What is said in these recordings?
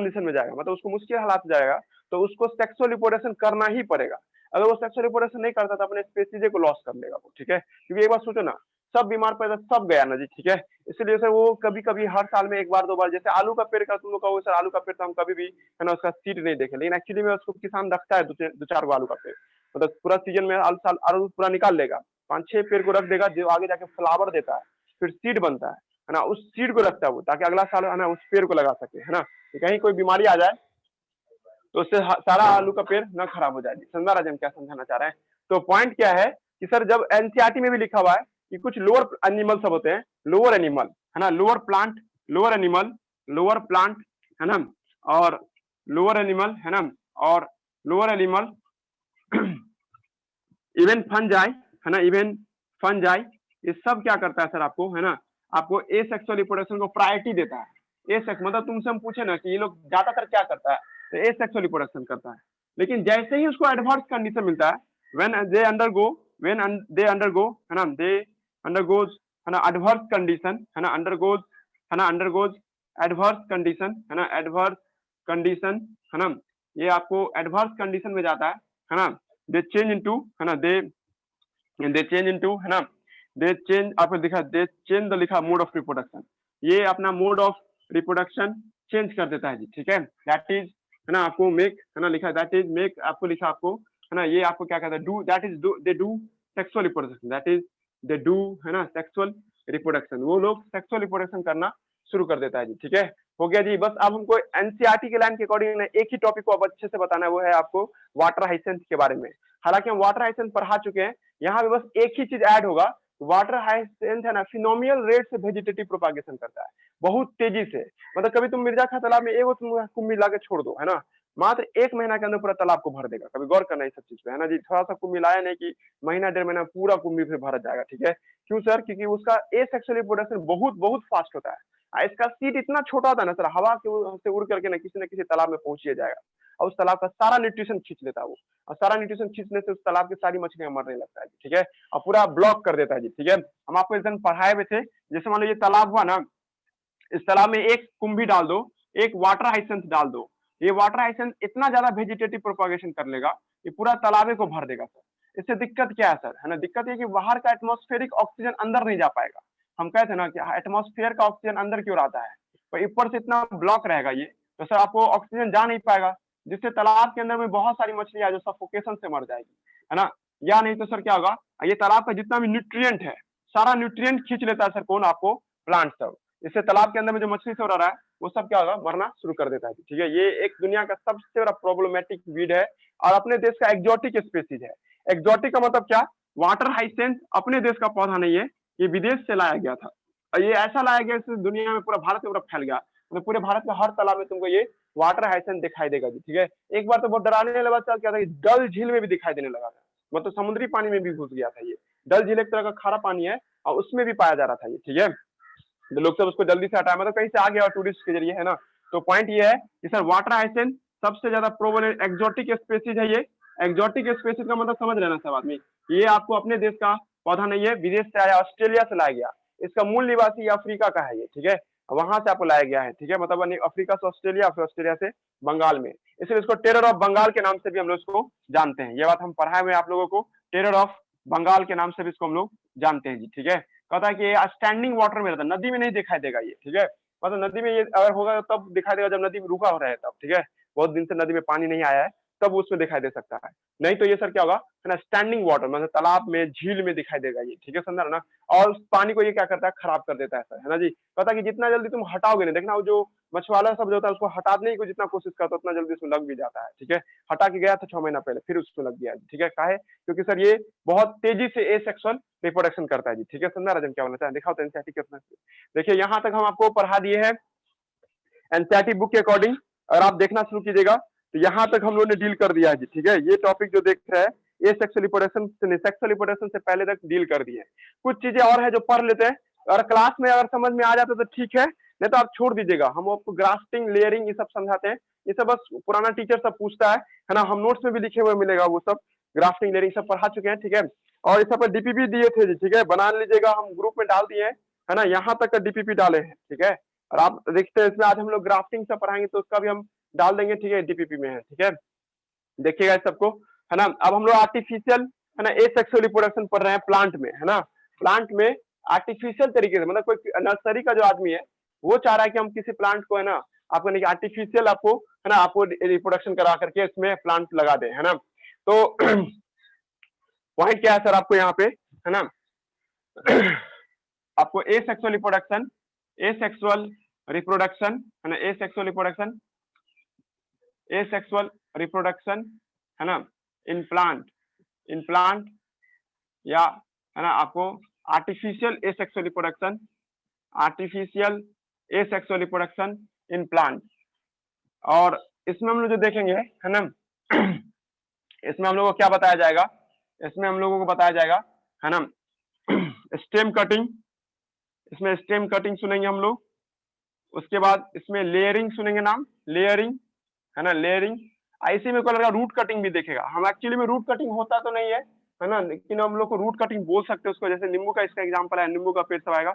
Condition में जाएगा, मतलब उसको मुश्किल हालात में जाएगा, तो उसको सेक्सुअल रिप्रोडक्शन करना ही पड़ेगा। अगर वो सेक्सुअल रिप्रोडक्शन नहीं करता तो अपने स्पेसीज को लॉस कर लेगा वो, ठीक है। क्योंकि एक बार सोचो ना, सब बीमार पड़ता सब गया ना जी, ठीक है। इसलिए सर वो कभी कभी हर साल में एक बार दो बार, जैसे आलू का पेड़ का तुम लोग कहो सर आलू का पेड़ तो हम कभी भी है ना उसका सीड नहीं देखे, लेकिन एक्चुअली में उसको किसान रखता है दो चार गो आलू का पेड़, मतलब पूरा सीजन में आलू साल आलू पूरा निकाल लेगा, 5-6 पेड़ को रख देगा जो आगे जाके फ्लावर देता है, फिर सीड बनता है ना, उस सीड को रखता है वो, ताकि अगला साल है ना उस पेड़ को लगा सके, है ना। कहीं कोई बीमारी आ जाए तो उससे सारा आलू का पेड़ ना खराब हो जाएगी। समझा राजा हम क्या समझाना चाह रहे हैं। तो पॉइंट क्या है कि सर जब एनसीईआरटी में भी लिखा हुआ है कि कुछ लोअर एनिमल सब होते हैं, लोअर एनिमल है ना, lower plant, lower animal, lower plant है ना, और लोअर एनिमल है ना, और लोअर एनिमल इवन फंजाई है ना, इवन फंजाई, ये सब क्या करता है सर आपको है ना, आपको ए सेक्सुअल रिप्रोडक्शन को प्रायोरिटी देता है। ए सेक्स मतलब तुमसे हम पूछे ना कि ये लोग ज्यादातर क्या करता है, तो ए सेक्सुअल रिप्रोडक्शन करता है। लेकिन जैसे ही उसको एडवर्स कंडीशन मिलता है, when they undergo, when they undergo है ना, दे अंडरगोज है ना एडवर्स कंडीशन है ना, अंडरगोज है ना, अंडरगोज एडवर्स कंडीशन है ना, एडवर्स कंडीशन है ना, ये आपको एडवर्स कंडीशन में जाता है ना, दे चेंज इनटू है ना, दे चेंज इनटू है ना, दे चेंज, आपको दिखा दे चेंज द लिखा मोड ऑफ रिप्रोडक्शन, ये अपना मोड ऑफ रिप्रोडक्शन चेंज कर देता है जी, ठीक है। दैट इज है ना, आपको मेक है ना लिखा, दैट इज मेक, आपको लिखा आपको है ना, ये आपको क्या कहता है, do, that is do, they do sexual reproduction, that is they do है ना सेक्सुअल रिप्रोडक्शन, वो लोग सेक्सुअल रिप्रोडक्शन करना शुरू कर देता है जी, ठीक है। हो गया जी। बस अब हमको एनसीईआरटी के लाइन के अकॉर्डिंग एक ही टॉपिक को अब अच्छे से बताना है, वो है आपको वाटर हाइसेंस के बारे में। हालांकि हम वाटर हाइसेंस पढ़ा चुके हैं, यहाँ पे बस एक ही चीज ऐड होगा, वाटर हाइसेंस है ना फिनोमियल रेट से वेजिटेटिव प्रोपागेशन करता है, बहुत तेजी से। मतलब कभी तुम मिर्जा खा तालाब में एगो तुम कुम्भी ला के छोड़ दो है ना, मात्र 1 महीना के अंदर पूरा तालाब को भर देगा। कभी गौर करना इस सब चीज पे है ना जी, थोड़ा सा कुम्भी लाया नहीं कि महीना 1.5 महीना पूरा कुम्भी फिर भर जाएगा, ठीक है। क्यों सर? क्योंकि उसका ए सेक्सुअल रिप्रोडक्शन बहुत बहुत फास्ट होता है। इसका सीट इतना छोटा होता है ना सर, हवा के से उड़ करके ना किसी तालाब में पहुंच जाएगा, और उस तालाब का सारा न्यूट्रिशन खींच लेता है वो, और सारा न्यूट्रिशन खींचने से उस तालाब की सारी मछलियां मरने लगता है, ठीक है, और पूरा ब्लॉक कर देता है जी, ठीक है। हम आपको इस दिन पढ़ाए हुए थे, जैसे मान लो ये तालाब हुआ ना, इस तालाब में एक कुंभी डाल दो, एक वाटर हाइसेंस डाल दो, ये वाटर हाइसेंस इतना ज्यादा वेजिटेटिव प्रोपागेशन कर लेगा, ये पूरा तालाबे को भर देगा सर। इससे दिक्कत क्या है सर, है ना, दिक्कत ये कि बाहर का एटमॉस्फेरिक ऑक्सीजन अंदर नहीं जा पाएगा। हम कहते हैं ना कि एटमॉस्फेयर का ऑक्सीजन अंदर क्यों आता है, तो ऊपर से इतना ब्लॉक रहेगा ये, तो सर आपको ऑक्सीजन जा नहीं पाएगा, जिससे तालाब के अंदर में बहुत सारी मछलियां जो सफोकेशन से मर जाएगी, है ना। या नहीं तो सर क्या होगा, ये तालाब का जितना भी न्यूट्रिएंट है, सारा न्यूट्रिएंट खींच लेता है सर, कौन? आपको प्लांट सब। इससे तालाब के अंदर में जो मछली सब रह रहा है वो सब क्या होगा, मरना शुरू कर देता है, ठीक है। ये एक दुनिया का सबसे बड़ा प्रॉब्लमेटिक वीड है, और अपने देश का एक्जोटिक स्पीसीज है। एक्जोटिक का मतलब क्या? वाटर हाइसेंस अपने देश का पौधा नहीं है, ये विदेश से लाया गया था, और ये ऐसा लाया गया इससे दुनिया में पूरा भारत में पूरा फैल गया, मतलब पूरे भारत में हर तालाब में तुमको ये वाटर हाइसेंस दिखाई देगा जी, ठीक है। एक बार तो बहुत डराने लगा था, क्या था, डल झील में भी दिखाई देने लगा था, मतलब समुद्री पानी में भी घुस गया था ये। डल झील एक तरह का खारा पानी है, और उसमें भी पाया जा रहा था ये, ठीक है। तो लोग सब उसको जल्दी से हटाए, मतलब कहीं से आ गया और टूरिस्ट के जरिए, है ना। तो पॉइंट ये है कि सर वाटर हाइसेंस सबसे ज्यादा प्रोवोलेंट एक्जोटिक स्पेसीज है ये। एक्जोटिक स्पेसीज का मतलब समझ लेना सब आदमी, ये आपको अपने देश का पौधा नहीं है, विदेश से आया, ऑस्ट्रेलिया से लाया गया। इसका मूल निवासी अफ्रीका का है ये, ठीक है, वहां से आपको लाया गया है, ठीक है, मतलब अफ्रीका से ऑस्ट्रेलिया, फिर ऑस्ट्रेलिया से बंगाल में, इसलिए इसको टेरर ऑफ बंगाल के नाम से भी हम लोग इसको जानते हैं। ये बात हम पढ़ाए हुए आप लोगों को, टेरर ऑफ बंगाल के नाम से भी इसको हम लोग जानते हैं जी, ठीक है। कहता है कि स्टैंडिंग वाटर में रहता है, नदी में नहीं दिखाई देगा ये, ठीक है, मतलब नदी में ये अगर होगा तब दिखाई देगा जब नदी में रुका हो रहा है तब, ठीक है, बहुत दिन से नदी में पानी नहीं आया है तब उसमें दिखाई दे सकता है, नहीं तो ये सर क्या होगा, है ना, स्टैंडिंग वाटर मतलब तालाब में, झील में दिखाई देगा ये, ठीक है, समझा ना। और उस पानी को ये क्या करता है, खराब कर देता है सर, है ना जी। पता कि जितना जल्दी तुम हटाओगे ना, देखना वो जो मछुआरा सब जो होता है उसको हटाने की जितना कोशिश करता है उतना जल्दी उसमें लग भी जाता है, ठीक है। हटा के गया था 6 महीना पहले, फिर उसमें लग गया, ठीक है, काहे? क्योंकि सर ये बहुत तेजी से ए सेक्सुअल रिप्रोडक्शन करता है जी, ठीक है, समझा राजन क्या बोलना चाहे, दिखाओ तो एनसीईआरटी कितना। देखिए यहाँ तक हम आपको पढ़ा दिए हैं एनसीईआरटी बुक के अकॉर्डिंग, अगर आप देखना शुरू कीजिएगा तो यहाँ तक हम लोगों ने डील कर दिया है जी, ठीक है। ये टॉपिक जो देख रहे हैं ये सेक्सुअल रिप्रोडक्शन से, सेक्सुअल रिप्रोडक्शन से पहले तक डील कर दिए। कुछ चीजें और है जो पढ़ लेते हैं, अगर क्लास में अगर समझ में आ जाता तो ठीक है, नहीं तो आप छोड़ दीजिएगा। हम आपको ग्राफ्टिंग, लेयरिंग ये सब समझाते हैं, ये सब बस पुराना टीचर सब पूछता है ना, हम नोट्स में भी लिखे हुए मिलेगा वो सब, ग्राफ्टिंग लेयरिंग सब पढ़ा चुके हैं, ठीक है। और इस सब पर डीपीपी दिए थे जी, ठीक है, बना लीजिएगा, हम ग्रुप में डाल दिए है ना, यहाँ तक का डीपीपी डाले हैं, ठीक है। और आप देखते हैं इसमें आज हम लोग ग्राफ्टिंग से पढ़ाएंगे तो उसका भी हम डाल देंगे, ठीक है, डीपीपी में है, ठीक है, देखिएगा इस सबको, है ना। अब हम लोग आर्टिफिशियल, है ना, एसेक्सुअल रिप्रोडक्शन पढ़ रहे हैं प्लांट में, है ना। प्लांट में आर्टिफिशियल तरीके से, मतलब कोई नर्सरी का जो आदमी है वो चाह रहा है कि हम किसी प्लांट को, है ना, आपको आर्टिफिशियल आपको, है ना, आपको रिप्रोडक्शन करा करके इसमें प्लांट लगा दे, है ना। तो पॉइंट क्या है सर आपको यहाँ पे, है ना, आपको एसेक्सुअल रिप्रोडक्शन, एसेक्सुअल रिप्रोडक्शन, है ना, एसेक्सुअल रिप्रोडक्शन, एसेक्सुअल रिप्रोडक्शन, है ना, इन प्लांट या, है ना, आपको artificial asexual reproduction, artificial asexual reproduction in plant. और इसमें हम लोग जो देखेंगे, है ना, इसमें हम लोगों को क्या बताया जाएगा, इसमें हम लोगों को बताया जाएगा, है ना, स्टेम कटिंग, इसमें स्टेम कटिंग सुनेंगे हम लोग। उसके बाद इसमें लेयरिंग सुनेंगे, नाम लेयरिंग, है ना, लेयरिंग। ऐसे में कोई लड़का रूट कटिंग भी देखेगा। हम एक्चुअली में रूट कटिंग होता तो नहीं है ना, लेकिन हम लोग को रूट कटिंग बोल सकते हैं उसको, जैसे नींबू का इसका एग्जांपल है, नींबू का पेड़ सब आएगा,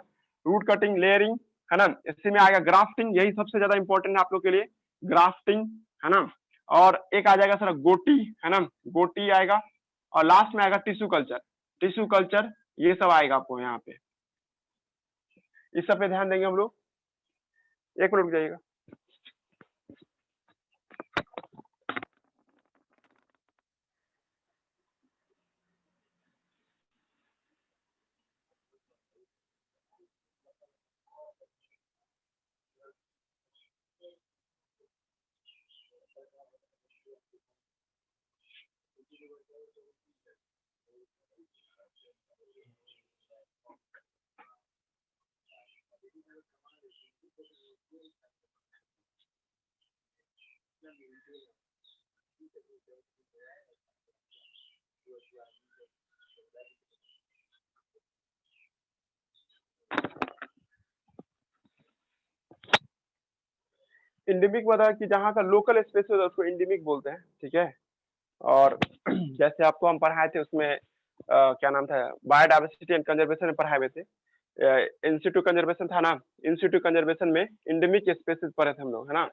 रूट कटिंग, लेयरिंग, है ना। इसी में आएगा ग्राफ्टिंग, यही सबसे ज्यादा इंपॉर्टेंट है आप लोग के लिए, ग्राफ्टिंग, है ना। और एक आ जाएगा सर गोटी, है ना, गोटी आएगा। और लास्ट में आएगा टिश्यू कल्चर, टिश्यू कल्चर, ये सब आएगा आपको यहाँ पे। इस सब पे ध्यान देंगे हम लोग। एक मिनट रुक जाइएगा। इंडेमिक मतलब कि जहाँ का लोकल स्पेसिस होता है उसको इंडेमिक बोलते हैं, ठीक है। और जैसे आपको हम पढ़ाए थे उसमें क्या नाम था, बायोडाइवर्सिटी एंड कंजर्वेशन में पढ़ाए हुए थे, इंस्टीट्यूट कंजर्वेशन था ना, इंस्टीट्यूट कंजर्वेशन में इंडेमिक स्पेसिस पढ़े थे हम लोग, है ना।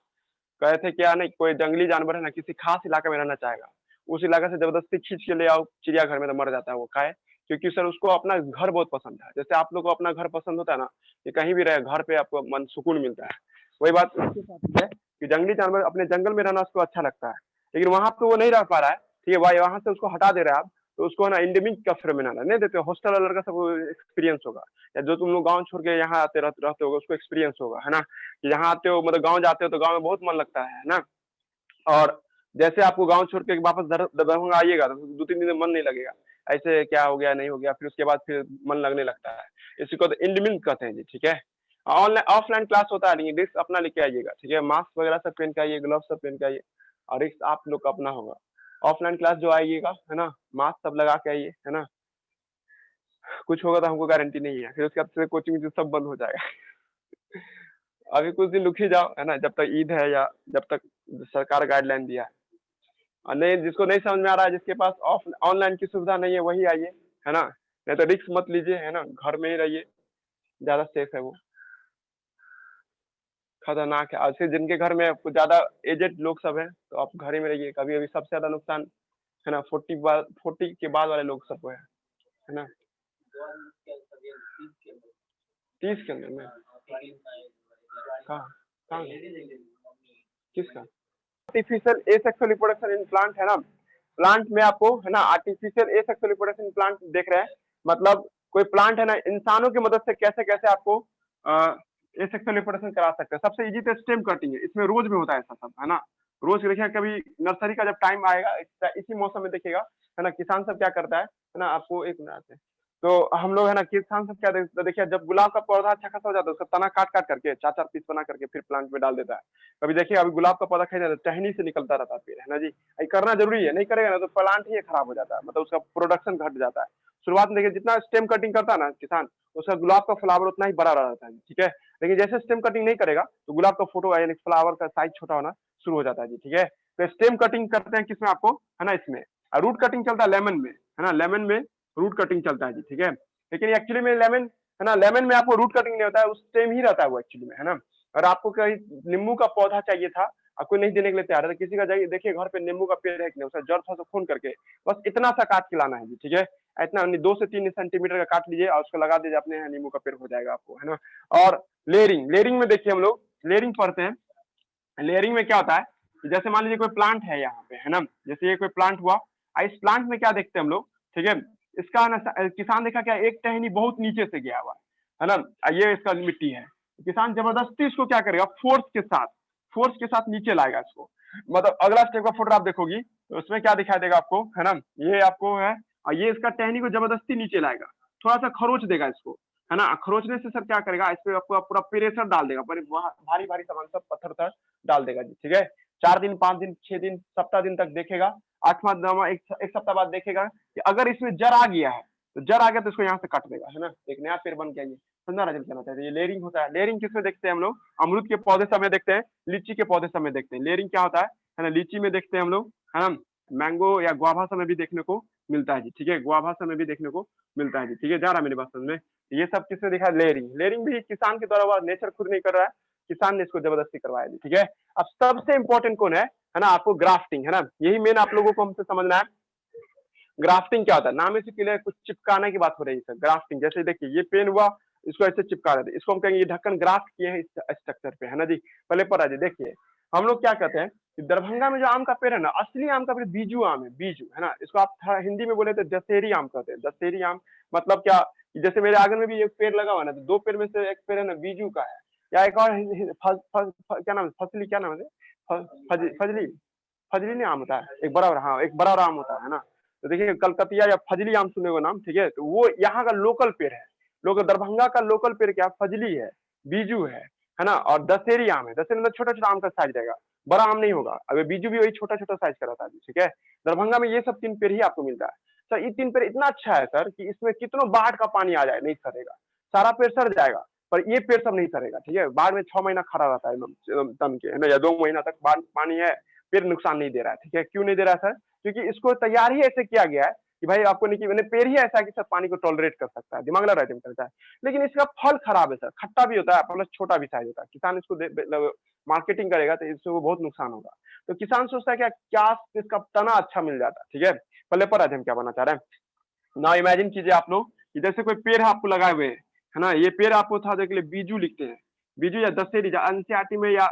कहे थे क्या नहीं, कोई जंगली जानवर है ना किसी खास इलाके में रहना चाहेगा, उस इलाके से जबरदस्ती खींच के ले आओ चिड़ियाघर में तो मर जाता है वो, काहे, क्योंकि सर उसको अपना घर बहुत पसंद है। जैसे आप लोग को अपना घर पसंद होता है ना, कि कहीं भी रहे घर पे आपको मन सुकून मिलता है, वही बात उसके साथ भी है कि जंगली जानवर अपने जंगल में रहना उसको अच्छा लगता है, लेकिन वहां पे वो नहीं रह पा रहा है, ठीक है भाई, वहां से उसको हटा दे रहे हैं आप, तो उसको ना इंडेमिक का फिनोमेना नहीं देते, हॉस्टल वाला का सब एक्सपीरियंस होगा, या जो तुम लोग गाँव छोड़ के यहाँ आते रहते हो उसको एक्सपीरियंस होगा, है ना। यहाँ आते हो मतलब गाँव जाते हो तो गाँव में बहुत मन लगता है ना। और जैसे आपको गांव छोड़ के वापस दरभंगा आइएगा तो 2-3 दिन में मन नहीं लगेगा, ऐसे क्या हो गया नहीं हो गया, फिर उसके बाद फिर मन लगने लगता है। इसी को तो इंडमिंग कहते हैं जी, ठीक है। ऑनलाइन ऑफलाइन क्लास होता है, लेकिन रिस्क अपना लेके आइएगा, ठीक है, मास्क वगैरह सब पहन के आइए, ग्लव्स सब पहन के आइए, और रिस्क आप लोग का अपना होगा। ऑफलाइन क्लास जो आइएगा, है ना, मास्क सब लगा के आइए, है ना, कुछ होगा तो हमको गारंटी नहीं है, फिर उसके बाद से कोचिंग सब बंद हो जाएगा। अभी कुछ दिन रुक ही जाओ, है ना, जब तक ईद है या जब तक सरकार गाइडलाइन दिया है। और नहीं, जिसको नहीं समझ में आ रहा है, जिसके पास ऑफ ऑनलाइन की सुविधा नहीं है वही आइए, है ना, नहीं तो रिस्क मत लीजिए, है ना, घर में ही रहिए, ज्यादा सेफ है वो, खतरनाक है। और फिर जिनके घर में कुछ ज्यादा एजेड लोग सब हैं तो आप घर ही में रहिए, कभी अभी सबसे ज्यादा नुकसान, है ना, 40 के बाद वाले लोग सबको है ना, 30 के अंदर में, कहाँ कहाँ किसका artificial asexual reproduction in plant, है ना, प्लांट में आपको, है ना, आर्टिफिशियल एसेक्सुअल रिप्रोडक्शन प्लांट देख रहे हैं, मतलब कोई प्लांट, है ना, इंसानों की मदद से कैसे कैसे आपको एसेक्सुअल रिप्रोडक्शन करा सकते हैं। सबसे इजी तो स्टेम कटिंग है, इसमें रोज में होता है ऐसा सब, है ना, रोज देखिएगा, कभी नर्सरी का जब टाइम आएगा इसी मौसम में देखिएगा, है ना, किसान सब क्या करता है ना, आपको एक मिनट, तो हम लोग, है ना, किसान सब क्या देखिए, जब गुलाब का पौधा अच्छा खासा हो जाता है उसका तना काट काट करके 4-4 पीस बना करके फिर प्लांट में डाल देता है। कभी देखिए, अभी गुलाब का पौधा खाई टहनी से निकलता रहता है पेड़, है ना जी, ये करना जरूरी है, नहीं करेगा ना तो प्लांट ही खराब हो जाता है, मतलब उसका प्रोडक्शन घट जाता है। शुरुआत में देखिए जितना स्टेम कटिंग करता है ना किसान, उसका गुलाब का फ्लावर उतना ही बड़ा रहता है, ठीक है, लेकिन जैसे स्टेम कटिंग नहीं करेगा तो गुलाब का फोटो यानी फ्लावर का साइज छोटा होना शुरू हो जाता है जी, ठीक है। तो स्टेम कटिंग करते हैं किसमें आपको, है ना, इसमें, और रूट कटिंग चलता है लेमन में, है ना, लेमन में रूट कटिंग चलता है जी, ठीक है। लेकिन एक्चुअली में लेमन, है ना, लेमन में आपको रूट कटिंग नहीं होता है, उस स्टेम ही रहता है वो एक्चुअली में, है ना। और आपको कहीं नींबू का पौधा चाहिए था, आपको नहीं देने के लिए तैयार है, तो किसी का जाइए देखिए घर पे नींबू का पेड़ है कि नहीं, उसका जड़ थोड़ा सा खून करके बस इतना सा काट के लाना है जी, ठीक है। इतना 2 से 3 सेंटीमीटर का काट लीजिए और उसको लगा दीजिए, अपने यहाँ नींबू का पेड़ हो जाएगा आपको, है ना। और लेयरिंग, लेयरिंग में देखिए हम लोग लेयरिंग पढ़ते हैं। लेयरिंग में क्या होता है, जैसे मान लीजिए कोई प्लांट है यहाँ पे, है ना, जैसे ये कोई प्लांट हुआ, इस प्लांट में क्या देखते हैं हम लोग, ठीक है, इसका ना किसान देखा क्या, एक टहनी बहुत नीचे से गया हुआ है ना, ये इसका मिट्टी है, किसान जबरदस्ती इसको क्या करेगा, फोर्स के साथ नीचे लाएगा इसको। मतलब अगला स्टेप का फोटो आप देखोगी तो उसमें क्या दिखाई देगा आपको, है ना, ये आपको है, और ये इसका टहनी को जबरदस्ती नीचे लाएगा, थोड़ा सा खरोच देगा इसको, है ना, खरोचने से सर क्या करेगा, इस पे आपको पूरा प्रेशर डाल देगा, भारी भारी सामान सब पत्थर डाल देगा जी, ठीक है। 4 दिन 5 दिन 6 दिन सप्ताह दिन तक देखेगा, 8वां एक सप्ताह बाद देखेगा कि अगर इसमें जड़ आ गया है, तो जड़ आ गया तो इसको यहाँ से काट देगा, है ना, एक नया पेड़ बन गया, ये समझा राजन कहना चाहते हैं। ये लेयरिंग होता है। लेयरिंग किसमें देखते हैं हम लोग, अमरूद के पौधे समय देखते हैं, लीची के पौधे समय देखते हैं। लेयरिंग क्या होता है ना, लीची में देखते हैं हम लोग, है ना, मैंगो या गुआभा समय भी देखने को मिलता है जी, ठीक है, गुआभा समय भी देखने को मिलता है जी, ठीक है, जा रहा है मेरी बात समझ में। ये सब किसने दिखा, लेयरिंग, लेयरिंग भी किसान के द्वारा हुआ, नेचर खुद नहीं कर रहा है, किसान ने इसको जबरदस्ती करवाया जी, ठीक है। अब सबसे इंपॉर्टेंट कौन है ना, आपको ग्राफ्टिंग, है ना, यही मेन आप लोगों को हमसे समझना है। ग्राफ्टिंग क्या होता है, नाम से क्लियर, कुछ चिपकाने की बात हो रही है सर। ग्राफ्टिंग जैसे देखिए ये पेन हुआ, इसको ऐसे चिपका देते, इसको हम कहेंगे ये ढक्कन ग्राफ्ट किए हैं इस स्ट्रक्चर पे, है ना जी। पहले पर जी देखिए हम लोग क्या कहते हैं कि दरभंगा में जो आम का पेड़ है ना, असली आम का पेड़ बीजू आम है, बीजू, है ना, इसको आप हिंदी में बोले तो दशहरी आम कहते हैं। दशहरी आम मतलब क्या, जैसे मेरे आंगन में भी एक पेड़ लगा हुआ है ना, तो 2 पेड़ में से एक पेड़ है ना बीजू का है, या एक और क्या नाम है, फसली, क्या नाम है, फजली, फजली नहीं आम होता है, एक बड़ा, हाँ एक बड़ा आम होता है ना। तो देखिए कलकतिया या फजली आम सुने हो नाम, ठीक है, तो वो यहाँ का लोकल पेड़ है, लोग दरभंगा का लोकल पेड़ क्या, फजली है, बीजू है ना, और दशहरी आम है। दशहरी मतलब छोटा छोटा आम का साइज रहेगा, बड़ा आम नहीं होगा। अब बीजू भी वही छोटा छोटा साइज का रहता है, ठीक है। दरभंगा में ये सब 3 पेड़ ही आपको मिलता है सर। ये 3 पेड़ इतना अच्छा है सर कि इसमें कितनों बाढ़ का पानी आ जाए नहीं सरेगा, सारा पेड़ सर जाएगा, पर ये पेड़ सब नहीं सरेगा, ठीक है। बाढ़ में 6 महीना खड़ा रहता है तन के, है ना, या 2 महीना तक बाढ़ पानी है, पेड़ नुकसान नहीं दे रहा है, ठीक है। क्यों नहीं दे रहा है सर, क्योंकि इसको तैयार ही ऐसे किया गया है कि भाई आपको नहीं कि मैंने पेड़ ही ऐसा है कि सर पानी को टॉलरेट कर सकता है, दिमाग लगा रहा करता है। लेकिन इसका फल खराब है सर, खट्टा भी होता है प्लस छोटा भी साइज होता है। किसान इसको मार्केटिंग करेगा तो इससे वो बहुत नुकसान होगा। तो किसान सोचता है क्या इसका तना अच्छा मिल जाता, ठीक है। पहले पर आज हम क्या बनना चाह रहे हैं ना, इमेजिन कीजिए आप लोग कि जैसे कोई पेड़ है आपको लगाए हुए है ना, ये पेड़ आपको था के लिए बीजू लिखते हैं, बीजू या दशहरी, एनसीईआरटी में या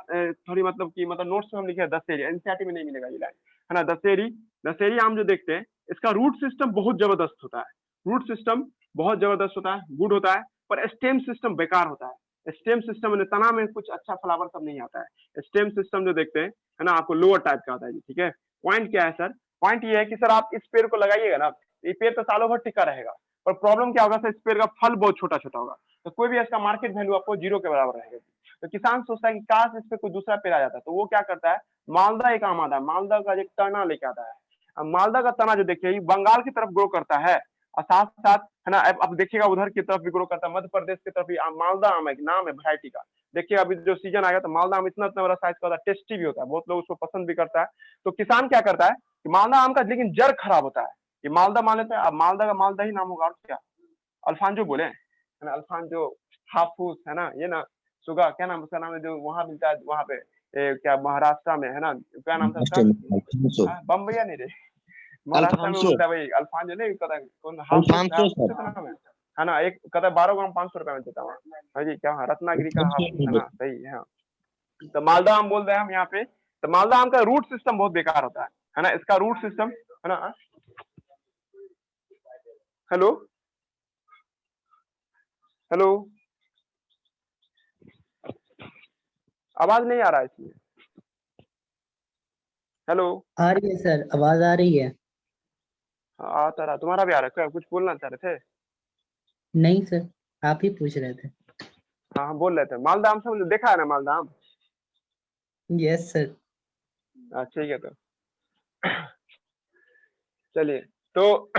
थोड़ी मतलब की मतलब नोट्स में हम लिखे दशहरी, एनसीईआरटी में नहीं मिलेगा ये लाइन, है ना। दशहरी, दशहरी आम जो देखते हैं इसका रूट सिस्टम बहुत जबरदस्त होता है, रूट सिस्टम बहुत जबरदस्त होता है, गुड होता है, पर स्टेम सिस्टम बेकार होता है। स्टेम सिस्टम में तना में कुछ अच्छा फ्लावर सब नहीं आता है। स्टेम सिस्टम जो देखते हैं है ना, आपको लोअर टाइप का आता है, ठीक है। पॉइंट क्या है सर, पॉइंट ये है कि सर आप इस पेड़ को लगाइएगा ना, ये पेड़ तो सालों भर टिका रहेगा, पर प्रॉब्लम क्या होगा सर, इस पेड़ का फल बहुत छोटा छोटा होगा, तो कोई भी इसका मार्केट वैल्यू आपको 0 के बराबर रहेगा। तो किसान सोचता है कि काश इस पे कोई दूसरा पेड़ आ जाता है, तो वो क्या करता है, मालदा एक आम आता है, मालदा का एक तना लेके आता है। अब मालदा का तना जो देखिए बंगाल की तरफ ग्रो करता है, और साथ साथ है ना, अब देखिएगा उधर की तरफ भी ग्रो करता है, मध्य प्रदेश की तरफ भी मालदा आम है, नाम है वैरायटी का। देखिए अभी जो सीजन आएगा तो मालदा आम इतना इतना बड़ा साइज का होता है, टेस्टी भी होता है, बहुत लोग उसको पसंद भी करता है। तो किसान क्या करता है कि मालदा आम का लेकिन जड़ खराब होता है, ये मालदा मान लेते हैं, अब मालदा का मालदा ही नाम होगा और क्या, अल्फांजो बोले, है ना, अल्फांजो, हाफूस, है ना, ये ना, सुगा, क्या नाम उसका नाम है जो वहां मिलता है, वहां पे क्या महाराष्ट्र में, है ना, क्या नाम था उसका, बम्बैया नहीं रे, महाराष्ट्र में अल्फांसो, मिलता है भाई अल्फांजो, नहीं कहता कौन, हाफूस, अल्फांसो सर, नाम है ना, एक कहता 12 ग्राम 500 रुपए में देता वहाँ, हाँ जी, क्या रत्नागिरी का हाफूस, है ना, सही है। हाँ, तो मालदा आम बोल रहे हैं हम यहाँ पे। तो मालदा आम का रूट सिस्टम बहुत बेकार होता है ना, इसका रूट सिस्टम, है ना। हेलो, हेलो, आवाज नहीं आ रहा है इसमें, हेलो। आ रही है सर, आवाज आ रही है। हाँ आता रहा, तुम्हारा भी आ रहा है क्या, कुछ बोलना चाह रहे थे। नहीं सर, आप ही पूछ रहे थे। हाँ हम बोल रहे थे मालदा आम समझ, देखा है ना मालदा आम। Yes sir. ठीक है, तो चलिए, तो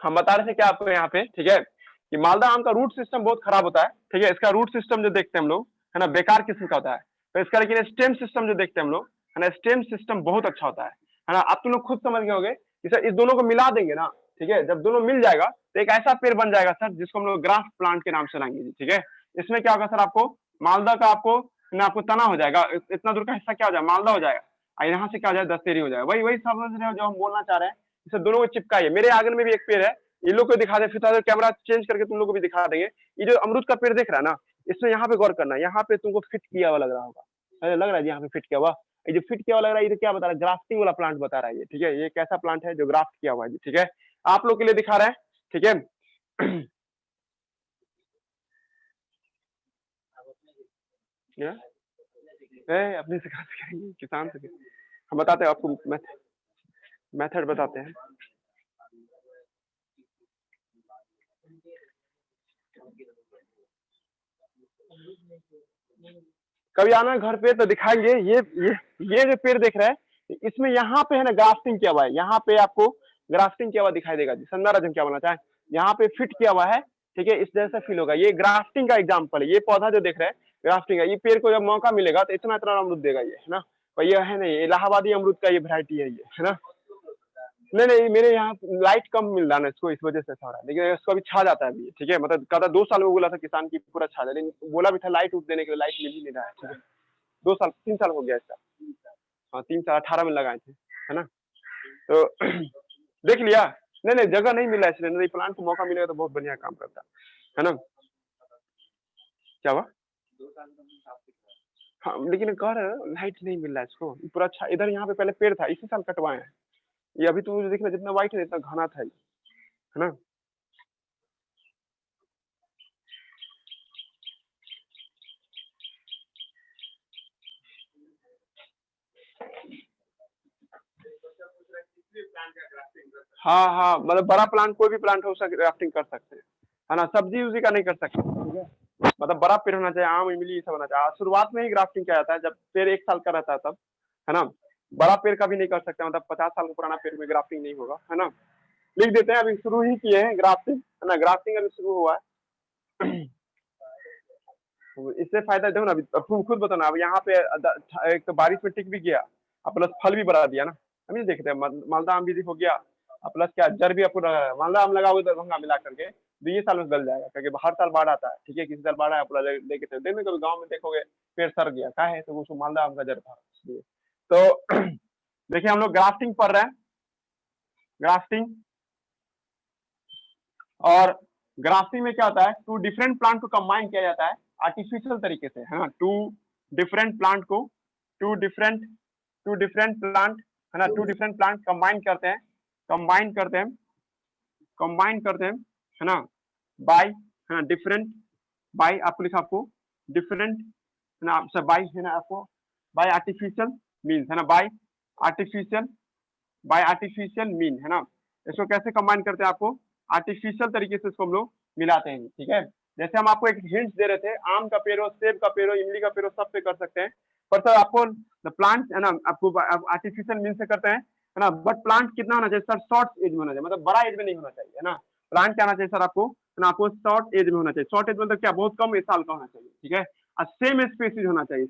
हम बता रहे थे क्या आपको यहाँ पे, ठीक है, कि मालदा आम का रूट सिस्टम बहुत खराब होता है, ठीक है। इसका रूट सिस्टम जो देखते हैं हम लोग, है ना, बेकार किस्म का होता है। तो इसका लेकिन स्टेम सिस्टम जो देखते हैं हम लोग, है ना, स्टेम सिस्टम बहुत अच्छा होता है ना। आप तुम लोग खुद समझ गए होंगे कि सर इस दोनों को मिला देंगे ना, ठीक है, जब दोनों मिल जाएगा तो एक ऐसा पेड़ बन जाएगा सर जिसको हम लोग ग्राफ्ट प्लांट के नाम से लाएंगे, ठीक है। इसमें क्या होगा सर, आपको मालदा का आपको ना आपको तना हो जाएगा, इतना दूर का हिस्सा क्या हो जाएगा, मालदा हो जाएगा, और यहाँ से क्या हो जाएगा, दशहरी हो जाएगा। वही वही समझ रहे हो जो हम बोलना चाह रहे हैं, इसे दोनों को चिपकाइए। मेरे आंगन में भी एक पेड़ है, ये लोग को दिखा दे, फिर कैमरा चेंज करके तुम लोग को भी दिखा देंगे। ये जो अमरूद का पेड़ देख रहा है ना, इसमें यहाँ पे गौर करना, यहाँ पे तुमको फिट किया हुआ लग रहा होगा, अरे लग रहा है यहाँ पे फिट किया हुआ, ये जो फिट किया हुआ लग रहा है, ये क्या बता रहा है, ग्राफ्टिंग वाला प्लांट बता रहा है ये, ठीक है। ये कैसा प्लांट है जो ग्राफ्ट किया हुआ है, ठीक है, आप लोग के लिए दिखा रहा है, ठीक है। अपने से कहाँ सिखाएंगे, किसान से। हम बताते हैं आपको, मेथड बताते हैं। कभी आना घर पे तो दिखाएंगे। ये जो पेड़ देख रहे हैं, इसमें यहाँ पे है ना ग्राफ्टिंग किया हुआ है, यहाँ पे आपको ग्राफ्टिंग किया हुआ दिखाई देगा जी, समझा रहा क्या बोलना चाहे, यहाँ पे फिट किया हुआ है, ठीक है, इस जैसा फील होगा। ये ग्राफ्टिंग का एग्जाम्पल है, ये पौधा जो देख रहे हैं ग्राफ्टिंग है। ये पेड़ को जब मौका मिलेगा तो इतना इतना अमरूद देगा ये, है ना। और ये है नहीं, इलाहाबादी अमरूद का ये वैरायटी है ये, है ना। नहीं नहीं, मेरे यहाँ लाइट कम मिल रहा है इसको, इस वजह से ऐसा हो रहा है, लेकिन इसको अभी छा जाता है अभी, ठीक है। मतलब कहता 2 साल में बोला था किसान की पूरा छा जाए, लेकिन बोला भी था लाइट उठ देने के लिए, लाइट मिल ही नहीं रहा है, ठीक है। 2 साल 3 साल हो गया इसका, हाँ 3 साल 18 में लगाए थे, है ना। तो देख लिया, नहीं नहीं जगह नहीं मिला इसलिए, नहीं प्लांट को मौका मिलेगा तो बहुत बढ़िया काम करता है ना। क्या हुआ, हाँ लेकिन कह रहे हैं लाइट नहीं मिल रहा है इसको पूरा अच्छा। इधर यहाँ पे पहले पेड़ था, इसी साल कटवाए हैं ये, अभी तो देख रहे जितना व्हाइट है इतना घना था ये, है ना। हाँ हाँ, मतलब बड़ा प्लांट, कोई भी प्लांट हो सकता ग्राफ्टिंग कर सकते हैं, है ना। सब्जी उसी का नहीं कर सकते, ठीक है। मतलब बड़ा पेड़ होना चाहिए, आम इमली ये सब होना चाहिए। शुरुआत में ही ग्राफ्टिंग किया जाता है जब पेड़ 1 साल का रहता है तब, है ना। बड़ा पेड़ का भी नहीं कर सकते, मतलब 50 साल का पुराना पेड़ में ग्राफ्टिंग नहीं होगा, है ना। लिख देते हैं, अभी शुरू ही किए हैं ग्राफ्टिंग, है ना, ग्राफ्टिंग अभी शुरू हुआ है। इससे फायदा देखो ना, अभी तुम खुद बताओ ना, अब यहाँ पे एक तो बारिश में टिक भी गया, और प्लस फल भी बढ़ा दिया ना। हम ये देखते हैं मालदा आम भी हो गया, और प्लस क्या जड़ भी आपको मालदा आम लगा हुआ दरभंगा मिला करके, तो ये साल में गल जाएगा, क्योंकि हर साल बाढ़ आता है, ठीक है। किसी साल बाढ़ आया पूरा लेके चल, देखने कभी गाँव में देखोगे पेड़ सर गया, क्या है तो वो मालदा आम का जड़ था इसलिए। तो देखिए हम लोग ग्राफ्टिंग पढ़ रहे हैं, ग्राफ्टिंग, और ग्राफ्टिंग में क्या होता है, 2 डिफरेंट प्लांट को कंबाइन किया जाता है आर्टिफिशियल तरीके से, है ना। 2 डिफरेंट प्लांट को, 2 डिफरेंट प्लांट, है ना, 2 डिफरेंट प्लांट कंबाइन करते हैं, है ना, बाय, है ना, डिफरेंट, बाय आपको लिखा, आपको डिफरेंट, है ना, आपसे बाय, है ना, आपको बाय आर्टिफिशियल मीन्स, है ना, बाय आर्टिफिशियल मीन, है ना। इसको कैसे कंबाइन करते हैं, आपको आर्टिफिशियल तरीके से इसको हम लोग मिलाते हैं, ठीक है। जैसे हम आपको एक हिंट दे रहे थे, आम का पेड़ हो, सेब का पेड़ हो, इमली का पेड़ हो, सब पे कर सकते हैं। पर सर आपको प्लांट, है ना, आपको आर्टिफिशियल मीन से करते हैं, है ना। बट प्लांट कितना होना चाहिए सर, शॉर्ट एज में होना चाहिए, मतलब बड़ा एज में नहीं होना चाहिए, है ना। प्लांट क्या होना चाहिए सर आपको, है ना, आपको शॉर्ट एज में होना चाहिए। शॉर्ट एज मतलब क्या, बहुत कम साल का होना चाहिए, ठीक है। और सेम स्पेसीज होना चाहिए,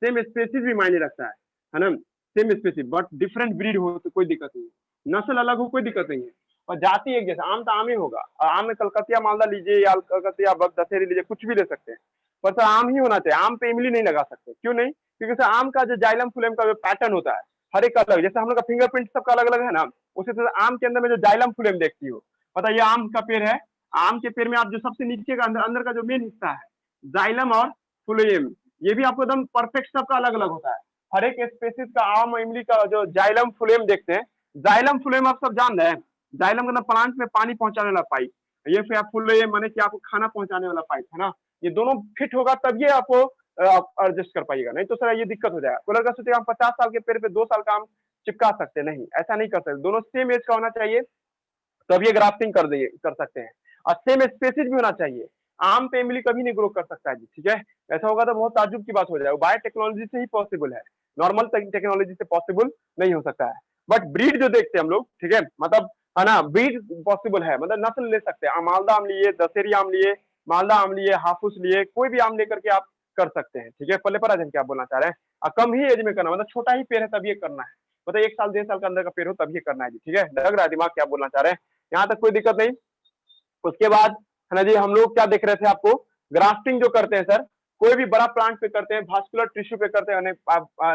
सेम स्पेसीज भी मायने रखता है ना। Same species but different breed हो तो कोई दिक्कत नहीं है, नस्ल अलग हो कोई दिक्कत नहीं है, और जाति एक जैसा। आम तो आम ही होगा, और आम में कलकतिया मालदा लीजिए या कलकतिया दशहरी लीजिए, कुछ भी ले सकते हैं, पर सर आम ही होना चाहिए। आम पे इमली नहीं लगा सकते, क्यों नहीं, क्योंकि सर आम का जो जाइलम फुलेम का जो पैटर्न होता है हर एक अलग, जैसे हम लोग का फिंगरप्रिंट सबका अलग अलग है ना, उसी तरह आम के अंदर में जो जाइलम फुलेम देखती हो, पता ये आम का पेड़ है, आम के पेड़ में आप जो सबसे नीचे का अंदर का जो मेन हिस्सा है जाइलम और फुलेम, ये भी आपको एकदम परफेक्ट सबका अलग अलग होता है। हर एक स्पेसिस का आम इमली का जो जाइलम फुलेम देखते हैं, जाइलम फुलेम आप सब जान रहे हैं, जाइलम का प्लांट में पानी पहुंचाने वाला पाइप, ये फिर आप फुलेम माने कि आपको खाना पहुंचाने वाला पाइप, है ना। ये दोनों फिट होगा तब ये आपको एडजस्ट कर पाएगा, नहीं तो सर ये दिक्कत हो जाएगा। कोई लड़का सोचेगा हम 50 साल के पेड़ पे 2 साल का आम चिपका सकते, नहीं ऐसा नहीं कर सकते, दोनों सेम एज का होना चाहिए, तब ये ग्राफ्टिंग कर सकते हैं। और सेम स्पेसिस भी होना चाहिए, आम पे इमली कभी नहीं ग्रो कर सकता है जी, ठीक है। ऐसा होगा तो बहुत ताज्जुब की बात हो जाएगा, बायोटेक्नोलॉजी से ही पॉसिबल है, नॉर्मल टेक्नोलॉजी से पॉसिबल नहीं हो सकता है। बट ब्रीड जो देखते हैं हम लोग, ठीक है, मतलब है ना, ब्रीड पॉसिबल है, मतलब नस्ल ले सकते हैं। मालदा आम लिए, दशहरी आम लिए, मालदा आम लिए, हाफुस लिए, कोई भी आम लेकर के आप कर सकते हैं, ठीक है। पल्ले पर क्या बोलना चाह रहे हैं, कम ही एज में करना, मतलब छोटा ही पेड़ है तब ये करना है, मतलब 1 साल 1.5 साल का अंदर का पेड़ हो तब ये करना है जी, ठीक है। लग रहा है दिमाग क्या बोलना चाह रहे हैं, यहाँ तक कोई दिक्कत नहीं। उसके बाद है ना जी, हम लोग क्या देख रहे थे, आपको ग्राफ्टिंग जो करते हैं सर, कोई भी बड़ा प्लांट पे करते हैं, वास्कुलर टिश्यू पे करते हैं,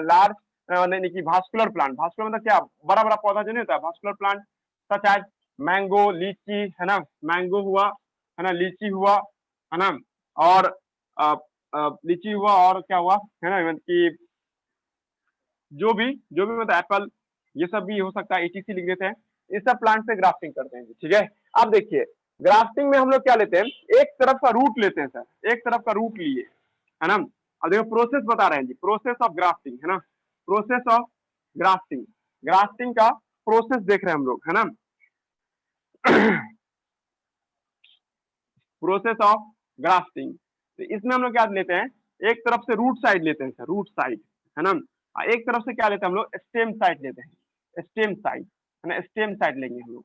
लार्ज यानी कि वास्कुलर प्लांट, वास्कुलर मतलब क्या, बड़ा बड़ा पौधा जो नहीं होता है, vascular plant such as mango, litchi, है ना, मैंगो हुआ, है ना, लीची हुआ, है ना, और लीची हुआ, और क्या हुआ, है ना, मतलब कि जो भी मतलब एप्पल, ये सब भी हो सकता है, एटीसी लिख देते हैं। इस सब प्लांट से ग्राफ्टिंग करते हैं, ठीक है। अब देखिए ग्राफ्टिंग में हम लोग क्या लेते हैं, एक तरफ का रूट लेते हैं सर, एक तरफ का रूट लिए, है ना। अब देखो प्रोसेस बता रहे हैं जी, प्रोसेस ऑफ ग्राफ्टिंग, है ना, प्रोसेस ऑफ ग्राफ्टिंग, ग्राफ्टिंग का प्रोसेस देख रहे हैं हम लोग, है ना। प्रोसेस ऑफ ग्राफ्टिंग, तो इसमें हम लोग क्या लेते हैं, एक तरफ से रूट साइड लेते हैं सर, रूट साइड, है ना, एक तरफ से क्या लेते हैं हम लोग, स्टेम साइड लेते हैं, स्टेम साइड, है ना, स्टेम साइड लेंगे हम लोग,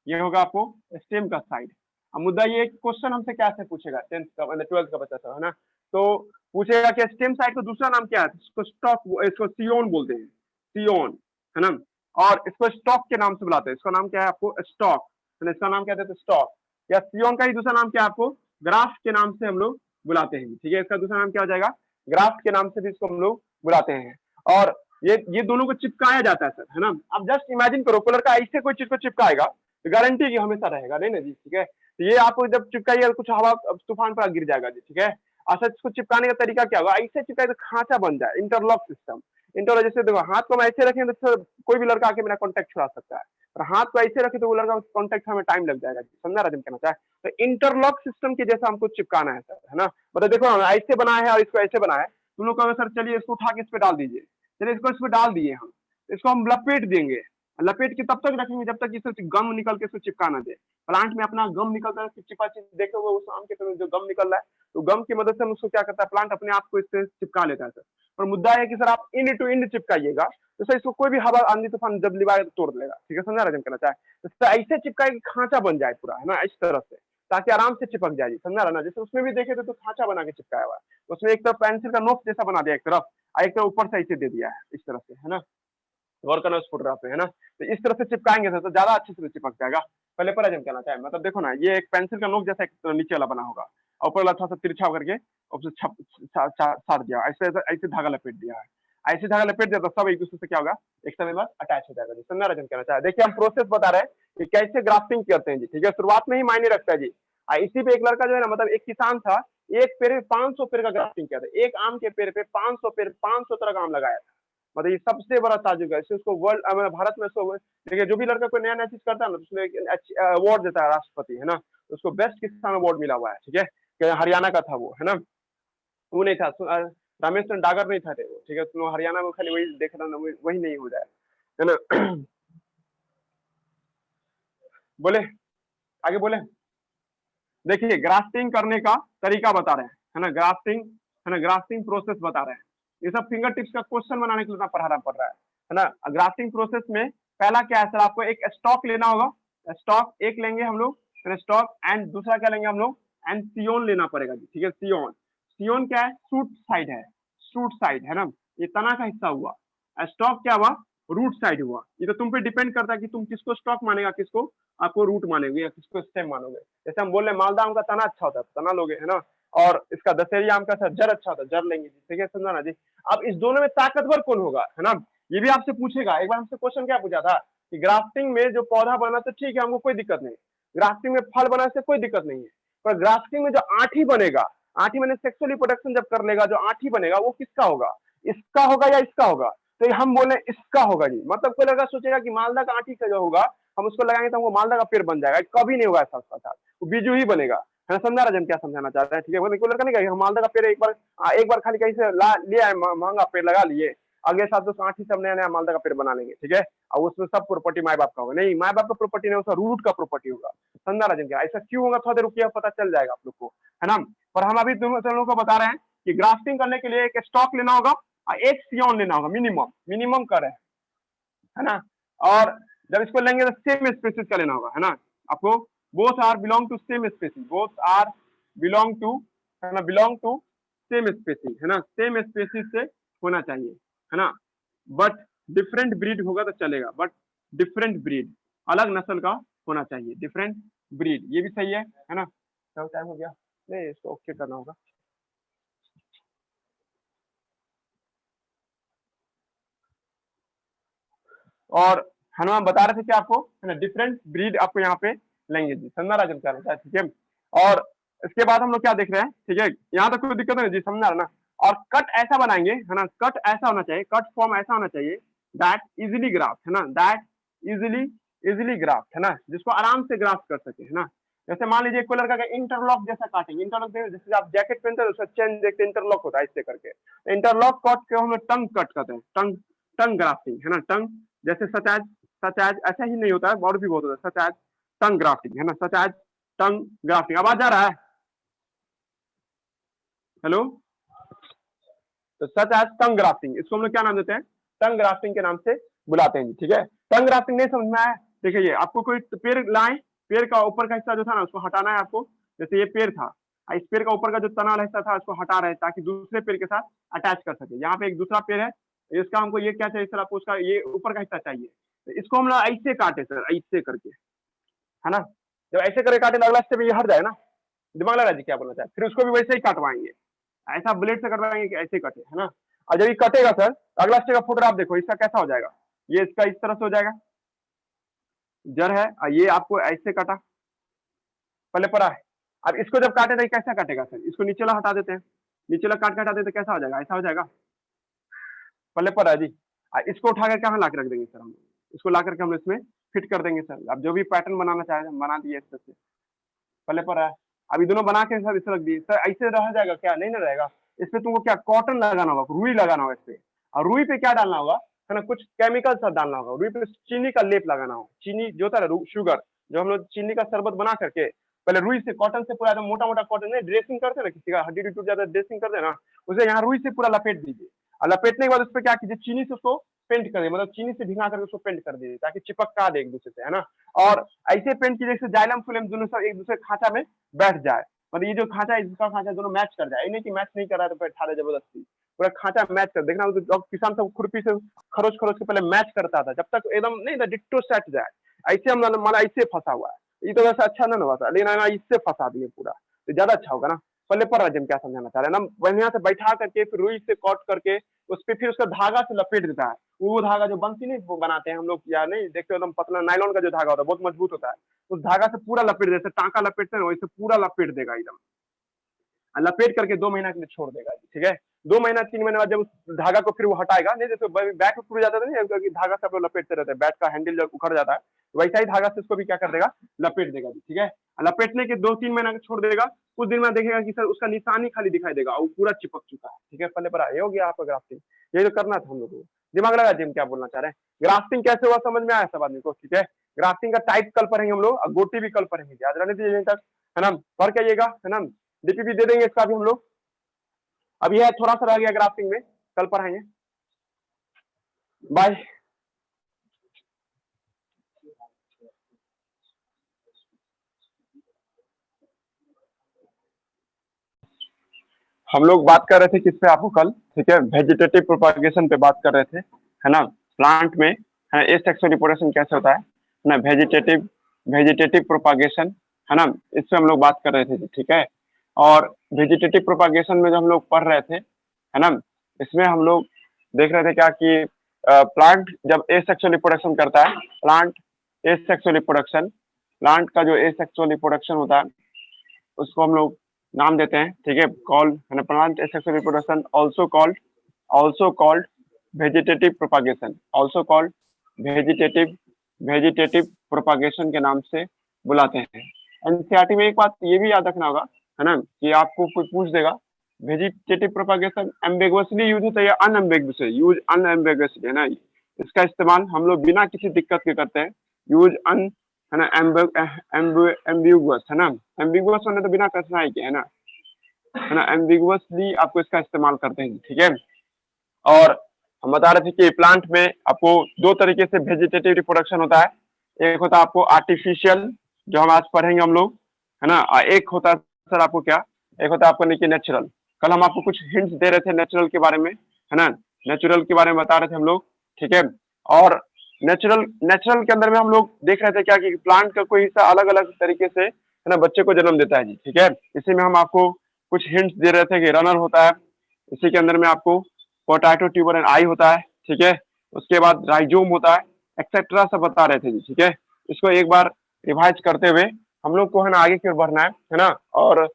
ये होगा आपको स्टेम का साइड। अब मुद्दा ये क्वेश्चन हमसे क्या से पूछेगा, 10th का मतलब 12th का बच्चा था, है ना, तो पूछेगा कि स्टेम साइड का दूसरा नाम क्या है, इसको स्टॉक, इसको सियोन बोलते हैं, सियोन, है ना, और इसको स्टॉक के नाम से बुलाते हैं, इसका नाम क्या है आपको, स्टॉक, है ना, इसका नाम क्या देते हैं, स्टॉक, या सियोन का ही दूसरा नाम क्या है आपको, ग्राफ्ट के नाम से हम लोग बुलाते हैं, ठीक है, इसका दूसरा नाम क्या हो जाएगा, ग्राफ्ट के नाम से भी इसको हम लोग बुलाते हैं। और ये दोनों को चिपकाया जाता है सर, है ना। अब जस्ट इमेजिन करो कोई लड़का ऐसे कोई चीज को चिपकाएगा तो गारंटी की हमेशा रहेगा नहीं ना जी, ठीक है। तो ये आपको जब चिपकाइएगा कुछ हवा तूफान पर गिर जाएगा जी, ठीक है। अच्छा, इसको चिपकाने का तरीका क्या होगा, ऐसे चिपकाए तो खांचा बन जाए, इंटरलॉक सिस्टम, इंटरलॉक, जैसे देखो हाथ को हम ऐसे रखें तो कोई भी लड़का आके मेरा कॉन्टेक्ट छुड़ा सकता है, और हाथ को ऐसे रखे तो वो लड़का कॉन्टेक्ट हमें टाइम लग जाएगा, समझा राजन कहना चाहे, तो इंटरलॉक सिस्टम के जैसा हमको चिपकाना है सर, है ना। मतलब देखो ऐसे बनाया है और इसको ऐसे बनाया है, तुम लोग कहोगे सर चलिए इसको उठा के इस पे डाल दीजिए, चलिए इसको इस पे डाल दिए हम, इसको हम लपेट देंगे, लपेट के तब तक रखेंगे जब तक इससे गम निकल के इसको चिपका ना दे। प्लांट में अपना गम निकलता है, चिपचिपा चीज देखोगे उस आम के पेड़ में जो गम निकल रहा है, तो गम की मदद से हम उसको क्या करता है, प्लांट अपने आप को इससे चिपका लेता है सर। और मुद्दा है कि सर आप इंड टू इंड चिपकाइएगा तो सर इसको कोई भी हवा आंधी तूफान जब लिवाएगा तो तोड़ देगा, ठीक है, समझा रहे कहना चाहे, तो सर ऐसे चिपकाए कि खांचा बन जाए पूरा, है ना, इस तरह से, ताकि आराम से चिपक जाए, समझा रहा ना। जैसे उसमें भी देखे तो खांचा बना के चिपकाया हुआ है, उसमें एक तरफ पेंसिल का नोक जैसा बना दिया एक तरफ, और एक तरफ ऊपर से ऐसे दे दिया है इस तरह से, है ना, गौर करना उस फोटोग्राफ पे, है ना। तो इस तरह से चिपकाएंगे तो ज्यादा अच्छे से चिपक जाएगा। पहले पर हम कहना चाहे, मतलब देखो ना, ये एक पेंसिल का नोक जैसा एक नीचे वाला बना होगा, और ऊपर वाला थोड़ा सा तिरछा करके साट दिया, ऐसे ऐसे धागा लपेट दिया है, ऐसे धागा लपेट दिया तो सब एक दूसरे से क्या होगा, एक समय बाद अटैच हो जाएगा जी, समझा रहे कहना चाहे। देखिए हम प्रोसेस बता रहे हैं कि कैसे ग्राफ्टिंग करते हैं जी, ठीक है, शुरुआत में ही मायने रखता है जी। इसी पे एक लड़का जो है ना, मतलब एक किसान था, एक पेड़ में 500 पेड़ का ग्राफ्टिंग किया था, एक आम के पेड़ पे 500 पेड़, 500 तरह का आम लगाया था, मतलब ये सबसे बड़ा ताजुब है, इसको वर्ल्ड मतलब भारत में इसको देखिए, जो भी लड़का कोई नया नया चीज करता है ना, तो उसमें अवार्ड देता है राष्ट्रपति, है ना, उसको बेस्ट किसान अवार्ड मिला हुआ है, ठीक है, हरियाणा का था वो, है ना, वो नहीं था रामेश्वर डागर नहीं था वो, ठीक है, तो हरियाणा में खाली वही देख रहा ना, वही नहीं हो जाए, है ना। बोले, आगे बोले, देखिए ग्राफ्टिंग करने का तरीका बता रहे हैं, है ना, ग्राफ्टिंग, है ना, ग्राफ्टिंग प्रोसेस बता रहे हैं, ये सब फिंगर टिप्स का क्वेश्चन बनाने के लिए पढ़ाना पड़ रहा है ना। ग्राफ्टिंग प्रोसेस में पहला क्या है सर, आपको एक स्टॉक लेना होगा, स्टॉक एक लेंगे हम लोग, स्टॉक, एंड दूसरा क्या लेंगे हम लोग, एंड सियोन लेना पड़ेगा जी, ठीक है, सियोन, सियोन क्या है, शूट साइड है, शूट साइड, है ना, ये तना का हिस्सा हुआ, स्टॉक क्या हुआ, रूट साइड हुआ। ये तो तुम पे डिपेंड करता है कि तुम किसको स्टॉक मानेगा, किसको आपको रूट मानोगे, या किसको स्टेम मानोगे। जैसे हम बोल रहे हैं मालदा आम का तना अच्छा होता है, तना लोगे, है ना, और इसका दशहरी आम का जड़ अच्छा होता है, जड़ लेंगे, ठीक है, समझा ना जी। अब इस दोनों में ताकतवर कौन होगा, है ना, ये भी आपसे पूछेगा। एक बार हमसे क्वेश्चन क्या पूछा था कि ग्राफ्टिंग में जो पौधा बना तो ठीक है, हमको कोई दिक्कत नहीं, ग्राफ्टिंग में फल बना से कोई दिक्कत नहीं है, पर ग्राफ्टिंग में जो आठी बनेगा, आठी मैंने सेक्सुअली प्रोडक्शन जब कर लेगा, जो आठी बनेगा वो किसका होगा, इसका होगा या इसका होगा, तो हम बोले इसका होगा जी। मतलब कोई लड़का सोचेगा कि मालदा का आठी का जो होगा हम उसको लगाएंगे तो हमको मालदा का पेड़ बन जाएगा, कभी नहीं होगा ऐसा, उसका साथ वो बीजू ही बनेगा, है ना, समझा रहा, हम क्या समझाना चाहते हैं, ठीक है। कोई लड़का नहीं कहेगा मालदा का पेड़ एक बार खाली कहीं से ला लिया है, महंगा पेड़ लगा लिए, अगले साल तो आठी सब नया नया मालदा का पेड़ बना लेंगे, ठीक है, और उसमें सब प्रॉपर्टी माए बाप का होगा, नहीं माए बाप का प्रॉपर्टी नहीं, उसका रूट का प्रॉपर्टी होगा, समझा रहा क्या, ऐसा क्यों होगा, थोड़ा देर रुकिए पता चल जाएगा आप लोग को, है ना। पर हम अभी दोनों को बता रहे हैं कि ग्राफ्टिंग करने के लिए एक स्टॉक लेना होगा और एक सियोन लेना होगा, मिनिमम मिनिमम कर रहे हैं, है ना। और जब इसको लेंगे तो सेम स्पीसीज का लेना होगा, है ना, आपको both are belong to same species, both are belong to, है ना, बिलोंग टू सेम स्पीसीज, है ना, सेम स्पीसीज से होना चाहिए, है ना, बट डिफरेंट ब्रीड होगा तो चलेगा, बट डिफरेंट ब्रीड, अलग नस्ल का होना चाहिए, डिफरेंट ब्रीड, ये भी सही है ना। टाइम हो गया, नहीं इसको ओके करना होगा। और हनुमान बता रहे थे कि आपको है ना डिफरेंट ब्रीड आपको यहाँ पे लेंगे जी, समझा राजन क्या रहता है, ठीक है। और इसके बाद हम लोग क्या देख रहे हैं, ठीक है, यहाँ तक कोई दिक्कत नहीं जी, समझा रहे ना। और कट ऐसा बनाएंगे है ना, कट ऐसा होना चाहिए, कट फॉर्म ऐसा होना चाहिए दैट इजिली ग्राफ्ट है ना, दैट इजिली ग्राफ्ट है ना, जिसको आराम से ग्राफ्ट कर सके है ना। जैसे मान लीजिए कोई लड़का का इंटरलॉक जैसा काटेंगे, इंटरलॉक जैसे आप जैकेट पहनते हैं उसका चेन देखते इंटरलॉक होता है इससे करके, इंटरलॉक कट के हम लोग टंग कट करते हैं, टंग टंग ग्राफ्टिंग है ना, टंग जैसे सच एज ऐसा ही नहीं होता है, और भी बहुत होता है, सच एज टंग ग्राफ्टिंग है ना, सच एज टंग ग्राफ्टिंग। आवाज जा रहा है, हेलो, तो सच एज टंग ग्राफ्टिंग, इसको हम लोग क्या नाम देते हैं, टंग ग्राफ्टिंग के नाम से बुलाते हैं, ठीक है। टंग ग्राफ्टिंग नहीं समझ में आया, देखिए ये आपको कोई पेड़ लाए, पेड़ का ऊपर का हिस्सा जो था ना उसको हटाना है आपको, जैसे ये पेड़ था, इस पेड़ का ऊपर का जो तना वाला हिस्सा था उसको हटा रहे हैं ताकि दूसरे पेड़ के साथ अटैच कर सके। यहाँ पे एक दूसरा पेड़ है, इसका हमको ये क्या चाहिए सर, आपको उसका ये ऊपर का हिस्सा चाहिए, तो इसको हम लोग ऐसे काटे सर, ऐसे करके है ना, जब ऐसे करके काटे तो अगला स्टेप ये हट जाए ना, दिमाग लगा जी क्या बोलना चाहे, फिर उसको भी वैसे ही काटवाएंगे, ऐसा ब्लेड से कटवाएंगे कि ऐसे कटे है ना। और जब ये कटेगा सर, अगला स्टेप का फोटोग्राफ देखो, इसका कैसा हो जाएगा, ये इसका इस तरह से हो जाएगा, जड़ है, और ये आपको ऐसे काटा, पहले पड़ा है। अब इसको जब काटे तो कैसा काटेगा सर, इसको नीचे वाला हटा देते हैं, नीचे वाला काट के हटा देते, कैसा हो जाएगा, ऐसा हो जाएगा, पल्ले पर है जी। इसको उठा करके कहाँ ला के रख देंगे सर, हम इसको ला करके हम इसमें फिट कर देंगे सर, अब जो भी पैटर्न बनाना चाहे हम बना दिए इस तरह से, पल्ले पर है। अभी दोनों बना के सर इसे रख दिए सर, ऐसे रह जाएगा क्या, नहीं ना रहेगा, इस पे तुमको क्या कॉटन लगाना होगा, रुई लगाना होगा इस पे, और रुई पे क्या डालना होगा है ना, कुछ केमिकल सब डालना होगा, रुई पे चीनी का लेप लगाना होगा, चीनी जो होता है शुगर, जो हम लोग चीनी का शरबत बना करके पहले रुई से कॉटन से पूरा मोटा मोटा कॉटन नहीं, ड्रेसिंग करते ना, किसी का हड्डी टूट जाता है ड्रेसिंग करते ना, उसे यहाँ रुई से पूरा लपेट दीजिए, और लपेटने के बाद उस पर क्या कीजिए, चीनी से उसको पेंट कर दिए, मतलब चीनी से भिगा करके उसको पेंट कर दीजिए ताकि चिपका दे एक दूसरे से है ना। और ऐसे पेंट कीजिए जैसे जाइलम फिल्म दोनों सब एक दूसरे खांचा में बैठ जाए, मतलब ये जो खांचा है इसका खांचा दोनों मैच कर जाए, नहीं कि मैच नहीं कर रहा है तो बैठा रहे जबरदस्ती, पूरा खांचा मैच कर देखना, किसान सब खुरपी से खरोच खरोच के पहले मैच करता था, जब तक एकदम नहीं था डिट्टो सेट जाए, ऐसे हम माना ऐसे फंसा हुआ है, ये तो वैसा अच्छा ना हुआ था, लेकिन इससे फंसा दिए पूरा, तो ज्यादा अच्छा होगा ना। पल्ले पर राजन क्या समझाना चाह रहे हैं ना, बढ़िया से बैठा करके फिर रुई से कट करके उस पर फिर उसका धागा से लपेट देता है, वो धागा जो बंसी नहीं वो बनाते हैं हम लोग, या नहीं देखते एकदम पतला नायलॉन का जो धागा होता है बहुत मजबूत होता है, उस धागा से पूरा लपेट देते, टाँका लपेटते हैं वैसे पूरा लपेट देगा एकदम, लपेट करके 2 महीना के लिए छोड़ देगा, ठीक है। 2 महीना 3 महीने बाद जब उस धागा को फिर वो हटाएगा, नहीं जैसे बैट टूट जाता था नहीं, धागा से आप लोग लपेटते रहते हैं, बैट का हैंडल जब उखड़ जाता है वैसा ही धागा से उसको भी क्या कर देगा, लपेट देगा, ठीक है। लपेटने के 2-3 महीना छोड़ देगा, कुछ दिन में देखेगा कि सर उसका निशान ही खाली दिखाई देगा और पूरा चिपक चुका है, ठीक है। पहले पर ये हो गया आपका ग्राफ्टिंग, ये तो करना था हम लोगों को, दिमाग लगा जिम क्या बोलना चाह रहे हैं, ग्राफ्टिंग कैसे हुआ समझ में आया सब आदमी को, ठीक है। ग्राफ्टिंग का टाइप कल पढ़ेंगे हम लोग, और गोटी भी कल पढ़ेंगे, आज रहने दीजिए तक है ना, पढ़ के आइएगा है ना, डीपीपी दे देंगे इसका भी हम लोग, अभी है थोड़ा सा रह गया ग्राफ्टिंग में, कल पढ़ाएंगे, बाय। हम लोग बात कर रहे थे किस पे आपको कल, ठीक है, वेजिटेटिव प्रोपागेशन पे बात कर रहे थे है ना, प्लांट में है एसेक्सुअल रिप्रोडक्शन कैसे होता है ना, वेजिटेटिव प्रोपागेशन है ना, इस पे हम लोग बात कर रहे थे, ठीक है। और वेजिटेटिव प्रोपागेशन में जो हम लोग पढ़ रहे थे है ना, इसमें हम लोग देख रहे थे क्या कि प्लांट जब एसेक्सुअल रिप्रोडक्शन करता है, प्लांट एसेक्सुअल रिप्रोडक्शन, प्लांट का जो एसेक्सुअल रिप्रोडक्शन होता है उसको हम लोग नाम देते हैं, ठीक है, कॉल्ड है ना, plant asexual reproduction also called vegetative propagation, also called vegetative propagation के नाम से बुलाते हैं। एनसीईआरटी में एक बात ये भी याद रखना होगा है ना, कि आपको कोई पूछ देगा वेजिटेटिव प्रोपागेशन एम्बिगुअसली यूज होता है या अनएम्बिगुअसली यूज, अनएम्बिगुअसली है ना, इसका इस्तेमाल हम लोग बिना किसी दिक्कत के करते हैं, यूज अन है ना, एम्बिगुअस है ना, एम्बिगुअस होने तो बिना कठिनाई के है ना, एम्बिगुअसली आपको इसका इस्तेमाल करते हैं, ठीक है। और हम बता रहे थे कि प्लांट में आपको 2 तरीके से वेजिटेटिव रिप्रोडक्शन होता है, एक होता है आपको आर्टिफिशियल जो हम आज पढ़ेंगे हम लोग है ना, एक होता है सर आपको क्या, एक होता है आपको नहीं कि नेचुरल, कल हम आपको कुछ हिंट्स दे रहे थे नेचुरल के बारे में है ना, नेचुरल के बारे में बता रहे थे हम लोग, ठीक है। और नेचुरल के अंदर में हम लोग देख रहे थे क्या कि प्लांट का कोई हिस्सा अलग अलग तरीके से है ना बच्चे को जन्म देता है जी, ठीक है। इसी में हम आपको कुछ हिंट्स दे रहे थे कि रनर होता है, इसी के अंदर में आपको पोटैटो ट्यूबर एंड आई होता है, ठीक है। उसके बाद राइजोम होता है, एक्सेट्रा सब बता रहे थे जी। ठीक है, इसको एक बार रिवाइज करते हुए हम लोग को है ना आगे की ओर बढ़ना है ना। और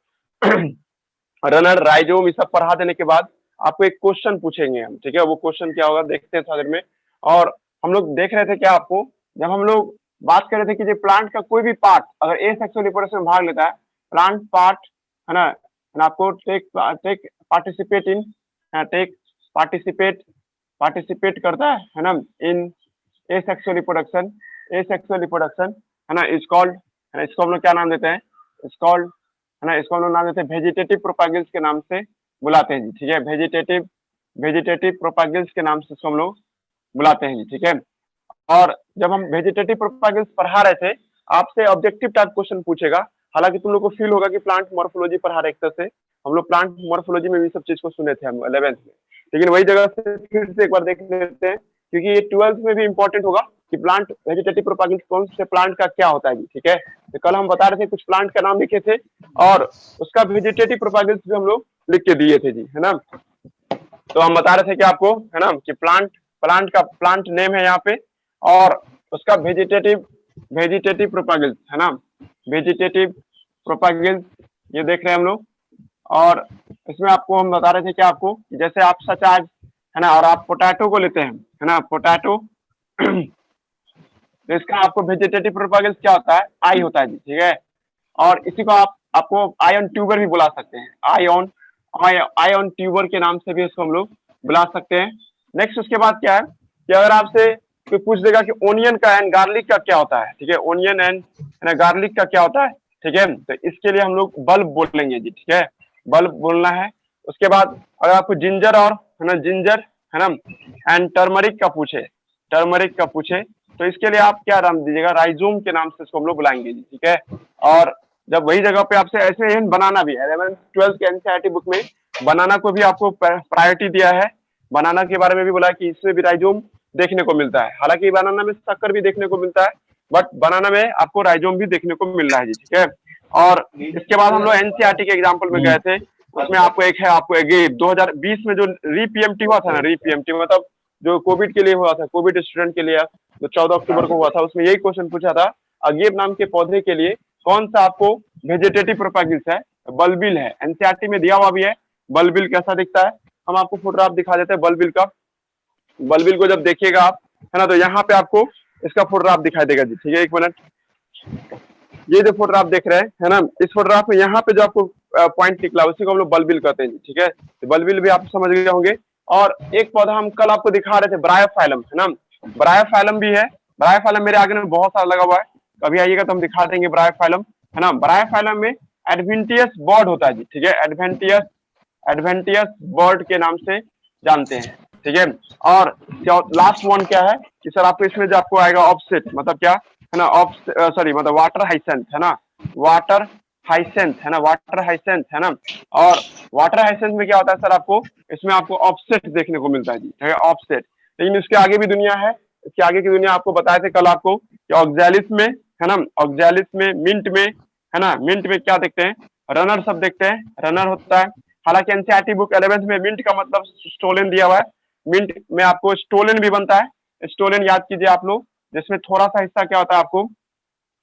रनर, राइजोम ये सब पढ़ा देने के बाद आपको एक क्वेश्चन पूछेंगे हम। ठीक है, वो क्वेश्चन क्या होगा देखते हैं थोड़ा देर में। और हम लोग देख रहे थे क्या आपको, जब हम लोग बात कर रहे थे कि जो प्लांट का कोई भी पार्ट अगर ए सेक्सुअल रिप्रोडक्शन में भाग लेता है, प्लांट पार्ट है ना, आपको take take participate in take participate participate करता है ना in asexual reproduction. Asexual reproduction है ना इज कॉल्ड, है ना, इसको हम लोग क्या नाम देते हैं, इज कॉल्ड, है ना, इसको हम लोग नाम देते हैं वेजिटेटिव प्रोपागेल्स के नाम से बुलाते हैं जी। ठीक है, वेजिटेटिव प्रोपागेल्स के नाम से इसको हम लोग बुलाते हैं जी। ठीक है, और जब हम वेजिटेटिव प्रोपागेल्स पढ़ा रहे थे, आपसे ऑब्जेक्टिव टाइप क्वेश्चन पूछेगा। हालांकि तुम लोग को फील होगा कि प्लांट मॉर्फोलॉजी पढ़ा रहे एक तरह से, हम लोग प्लांट मॉर्फोलॉजी में भी सब चीज को सुने थे हम 11th में, लेकिन वही जगह से फिर से एक बार देख लेते हैं, क्योंकि ये 12th में भी इंपॉर्टेंट होगा कि प्लांट वेजिटेटिव प्रोपागेल्स कौन से प्लांट का क्या होता है जी। ठीक है, तो कल हम बता रहे थे कुछ प्लांट का नाम लिखे थे और उसका वेजिटेटिव प्रोपागेल्स भी हम लोग लिख के दिए थे जी, है ना। तो हम बता रहे थे कि आपको, है ना, कि प्लांट नेम है यहाँ पे और उसका वेजिटेटिव प्रोपागेल्स, है ना, वेजिटेटिव प्रोपागेल्स ये देख रहे हैं हम लोग। और इसमें आपको हम बता रहे थे कि आपको जैसे आप सच आज, है ना, और आप पोटैटो को लेते हैं, है ना, पोटैटो तो इसका आपको वेजिटेटिव प्रोपागेल्स क्या होता है, आई होता है जी। ठीक है, और इसी को आपको आयन ट्यूबर भी बुला सकते हैं, आयन ट्यूबर के नाम से भी इसको हम लोग बुला सकते हैं। नेक्स्ट उसके बाद क्या है कि अगर आपसे कोई पूछ देगा कि ओनियन का एंड गार्लिक का क्या होता है, ठीक है, ओनियन एंड गार्लिक का क्या होता है, ठीक है, तो इसके लिए हम लोग बल्ब बोलेंगे जी। ठीक है, बल्ब बोलना है। उसके बाद अगर आपको जिंजर और, है ना, जिंजर, है ना, एंड टर्मरिक का पूछे तो इसके लिए आप क्या नाम दीजिएगा, राइजोम के नाम से इसको हम लोग बुलाएंगे जी। ठीक है, और जब वही जगह पे आपसे ऐसे ही बनाना भी है, 11th 12th के एनसीईआरटी बुक में बनाना को भी आपको प्रायोरिटी दिया है। बनाना के बारे में भी बोला कि इसमें भी राइजोम देखने को मिलता है। हालांकि बनाना में शक्कर भी देखने को मिलता है, बट बनाना में आपको राइजोम भी देखने को मिल रहा है जी। ठीक है, और इसके बाद हम लोग एनसीईआरटी के एग्जाम्पल में गए थे, उसमें आपको एक है, आपको एक 2020 में जो रीपीएमटी हुआ था ना, रीपीएमटी मतलब जो कोविड के लिए हुआ था, कोविड स्टूडेंट के लिए जो 14 अक्टूबर को हुआ था, उसमें यही क्वेश्चन पूछा था, अगेव नाम के पौधे के लिए कौन सा आपको वेजिटेटिव प्रोपागेल्स है, बल्बिल है। एनसीईआरटी में दिया हुआ भी है बल्बिल कैसा दिखता है, हम आपको फोटोग्राफ दिखा देते हैं बल्बिल का। बल्बिल को जब देखिएगा आप, है ना, तो यहाँ पे आपको इसका फोटोग्राफ दिखाई देगा जी। ठीक है, एक मिनट, ये जो फोटोग्राफ देख रहे हैं, है ना, इस फोटोग्राफ में यहाँ पे जो आपको पॉइंट निकला उसी को हम लोग बल्बिल कहते हैं जी। ठीक है, तो बल्बिल भी आप समझ गए होंगे। और एक पौधा हम कल आपको दिखा रहे थे ब्रायोफाइलम, है ना, ब्रायोफाइलम भी है। ब्रायोफाइलम मेरे आगे में बहुत सारा लगा हुआ है, कभी आइएगा तो हम दिखा देंगे ब्रायोफाइलम, है ना। ब्रायोफाइलम में एडवेंटियस बर्ड होता है जी। ठीक है, एडवेंटियस बर्ड के नाम से जानते हैं। ठीक है, और लास्ट वन क्या है कि सर आपको इसमें जो आपको आएगा ऑफसेट, मतलब क्या है ना, सॉरी मतलब वाटर हाइसेंथ, है ना, वाटर हाइसेंथ, है ना, वाटर हाइसेंथ, है ना। और वाटर हाइसेंथ में क्या होता है सर, आपको इसमें आपको ऑफसेट देखने को मिलता है जी। ठीक है, ऑफसेट, लेकिन उसके आगे भी दुनिया है, इसके आगे की दुनिया आपको बताए थे कल आपको कि ऑक्सैलिस में, है ना, ऑक्सैलिस में, मिंट में, है ना, मिंट में क्या देखते हैं, रनर सब देखते हैं, रनर होता है। हालांकि एनसीईआरटी बुक 11th में मिंट का मतलब स्टोलन दिया हुआ है, मिंट में आपको स्टोलन भी बनता है। स्टोलन याद कीजिए आप लोग, जिसमें थोड़ा सा हिस्सा क्या होता है,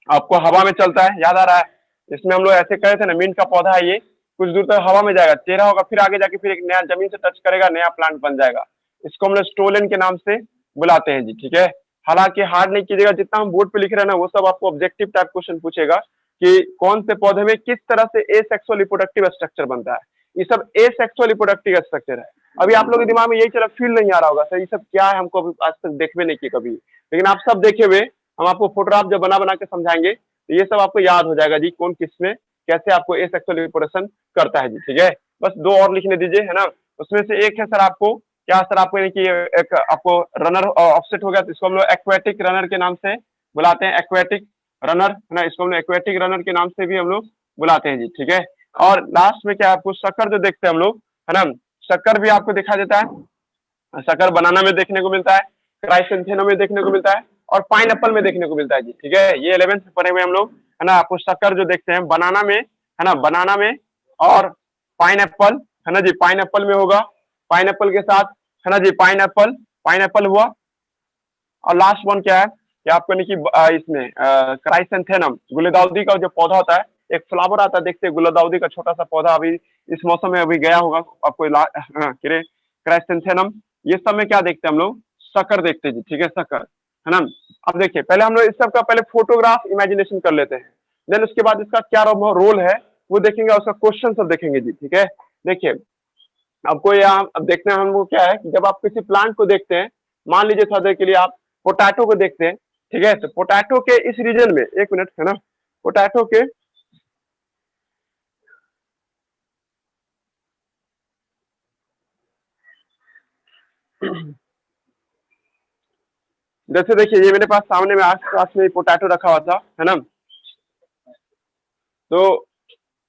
आपको हवा में चलता है, याद आ रहा है। इसमें हम लोग ऐसे कहे थे ना, मिंट का पौधा है, ये कुछ दूर तक हवा में जाएगा, चेहरा होगा, फिर आगे जाके फिर एक नया जमीन से टच करेगा, नया प्लांट बन जाएगा। इसको हम लोग स्टोलन के नाम से बुलाते हैं जी। ठीक है, हालांकि हार्ड नहीं कीजिएगा, जितना हम बोर्ड पे लिख रहे हैं ना वो सब आपको ऑब्जेक्टिव टाइप क्वेश्चन पूछेगा कि कौन से पौधे में किस तरह से एसेक्सुअल रिप्रोडक्टिव स्ट्रक्चर बनता है। ये सब एसेक्सुअल रिप्रोडक्टिव स्ट्रक्चर है। अभी आप लोगों के दिमाग में यही चला फील नहीं आ रहा होगा सर ये सब क्या है, हमको आज तक देखने नहीं किए कभी, लेकिन आप सब देखे हुए, हम आपको फोटोग्राफ जब बना बना के समझाएंगे तो ये सब आपको याद हो जाएगा जी, कौन किसमें कैसे आपको एसेक्सुअल रिप्रोडक्शन करता है जी। ठीक है, बस दो और लिखने दीजिए, है ना। उसमें से एक है सर आपको क्या, सर आपको यानी कि एक आपको रनर ऑफसेट हो गया, तो इसको हम लोग एक्वेटिक रनर के नाम से बुलाते हैं, एक्वेटिक रनर, है ना, इसको हम लोग एक्वेटिक रनर के नाम से भी हम लोग बुलाते हैं जी। ठीक है, और लास्ट में क्या आपको शक्कर जो देखते हैं हम लोग, है ना, शक्कर भी आपको दिखा देता है। शक्कर बनाना में देखने को मिलता है, क्राइसेंथेनम में देखने को मिलता है, और पाइनएप्पल में देखने को मिलता है जी। ठीक है, ये 11th में पढ़े हुए हम लोग, है ना। आपको शक्कर जो देखते हैं बनाना में, है ना, बनाना में, और पाइनएप्पल, है ना जी, पाइनएप्पल में होगा, पाइनएप्पल के साथ, है ना जी, पाइनएप्पल हुआ, और लास्ट वन क्या है कि आपको यानी कि इसमें क्राइसेंथेनम गुलदाउदी का जो पौधा होता है, एक फ्लावर आता है, देखते हैं गुलदाउदी का छोटा सा पौधा अभी इस मौसम में अभी गया होगा आपको क्राइसेंथेनम। ये सब में क्या देखते हैं हम लोग, शक्कर देखते हैं जी, ठीक है, शक्कर, है ना। अब देखिए पहले हम लोग इस सब का पहले फोटोग्राफ इमेजिनेशन कर लेते हैं, देन उसके बाद इसका क्या रोल है वो देखेंगे, उसका क्वेश्चन सब देखेंगे जी, ठीक है। देखिए आपको यहाँ अब देखना है हमको क्या है कि जब आप किसी प्लांट को देखते हैं, मान लीजिए थोड़ा देर के लिए आप पोटैटो को देखते हैं, ठीक है, तो पोटैटो के इस रीजन में, एक मिनट, है ना, पोटैटो के जैसे देखिए ये मेरे पास सामने में आस पास में पोटैटो रखा हुआ था, है ना, तो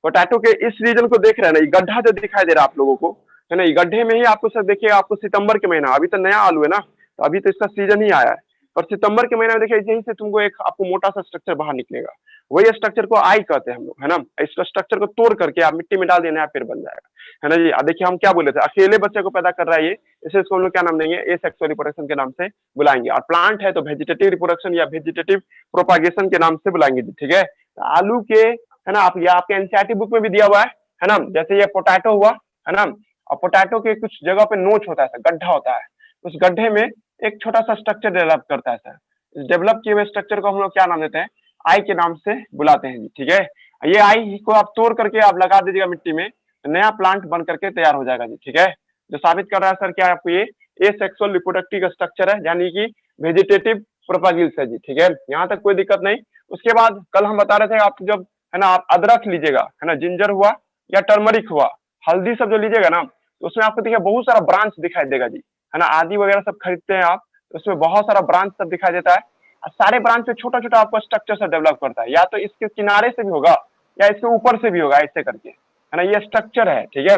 पोटैटो के इस रीजन को देख रहे हैं ना, ये गड्ढा जो दिखाई दे रहा है आप लोगों को, है ना, ये गड्ढे में ही आपको सर देखिए, आपको सितंबर के महीना, अभी तो नया आलू है ना, तो अभी तो इसका सीजन ही आया है, और सितंबर के महीने में देखिए यहीं से तुमको एक आपको मोटा सा स्ट्रक्चर बाहर निकलेगा, वही स्ट्रक्चर को आई कहते हैं हम लोग, है ना। इसका स्ट्रक्चर को तोड़ करके आप मिट्टी में डाल देना, पेड़ बन जाएगा, है ना जी। देखिए हम क्या बोले थे, अकेले बच्चे को पैदा कर रहा है ये, इसे इसको हम लोग क्या नाम देंगे, एसेक्सुअल रिप्रोडक्शन के नाम से बुलाएंगे, और प्लांट है तो वेजिटेटिव रिप्रोडक्शन या वेजिटेटिव प्रोपागेशन के नाम से बुलाएंगे जी, ठीक है। तो आलू के, है ना, आप ये आपके एनसीईआरटी बुक में भी दिया हुआ है ना, जैसे ये पोटैटो हुआ, है ना, और पोटैटो के कुछ जगह पे नोच होता है, गड्ढा होता है, उस गड्ढे में एक छोटा सा स्ट्रक्चर डेवलप करता है सर, इस डेवलप किए हुए स्ट्रक्चर को हम लोग क्या नाम देते हैं, आई के नाम से बुलाते हैं जी, ठीक है। ये आई को आप तोड़ करके आप लगा दीजिएगा मिट्टी में, तो नया प्लांट बन करके तैयार हो जाएगा जी, ठीक है। जो साबित कर रहा है सर क्या है आपको, ये एसेक्सुअल रिप्रोडक्टिव स्ट्रक्चर है, यानी कि वेजिटेटिव प्रोपागिल्स है जी, ठीक है, यहाँ तक कोई दिक्कत नहीं। उसके बाद कल हम बता रहे थे आप जब, है ना, आप अदरक लीजिएगा, है ना, जिंजर हुआ या टर्मरिक हुआ, हल्दी सब जो लीजिएगा ना, तो उसमें आपको देखिए बहुत सारा ब्रांच दिखाई देगा जी, है ना, आदि वगैरह सब खरीदते हैं आप, तो उसमें बहुत सारा ब्रांच सब दिखाई देता है, और सारे ब्रांच पे छोटा छोटा आपको स्ट्रक्चर सब डेवलप करता है, या तो इसके किनारे से भी होगा या इसके ऊपर से भी होगा, ऐसे करके, है ना, ये स्ट्रक्चर है, ठीक है,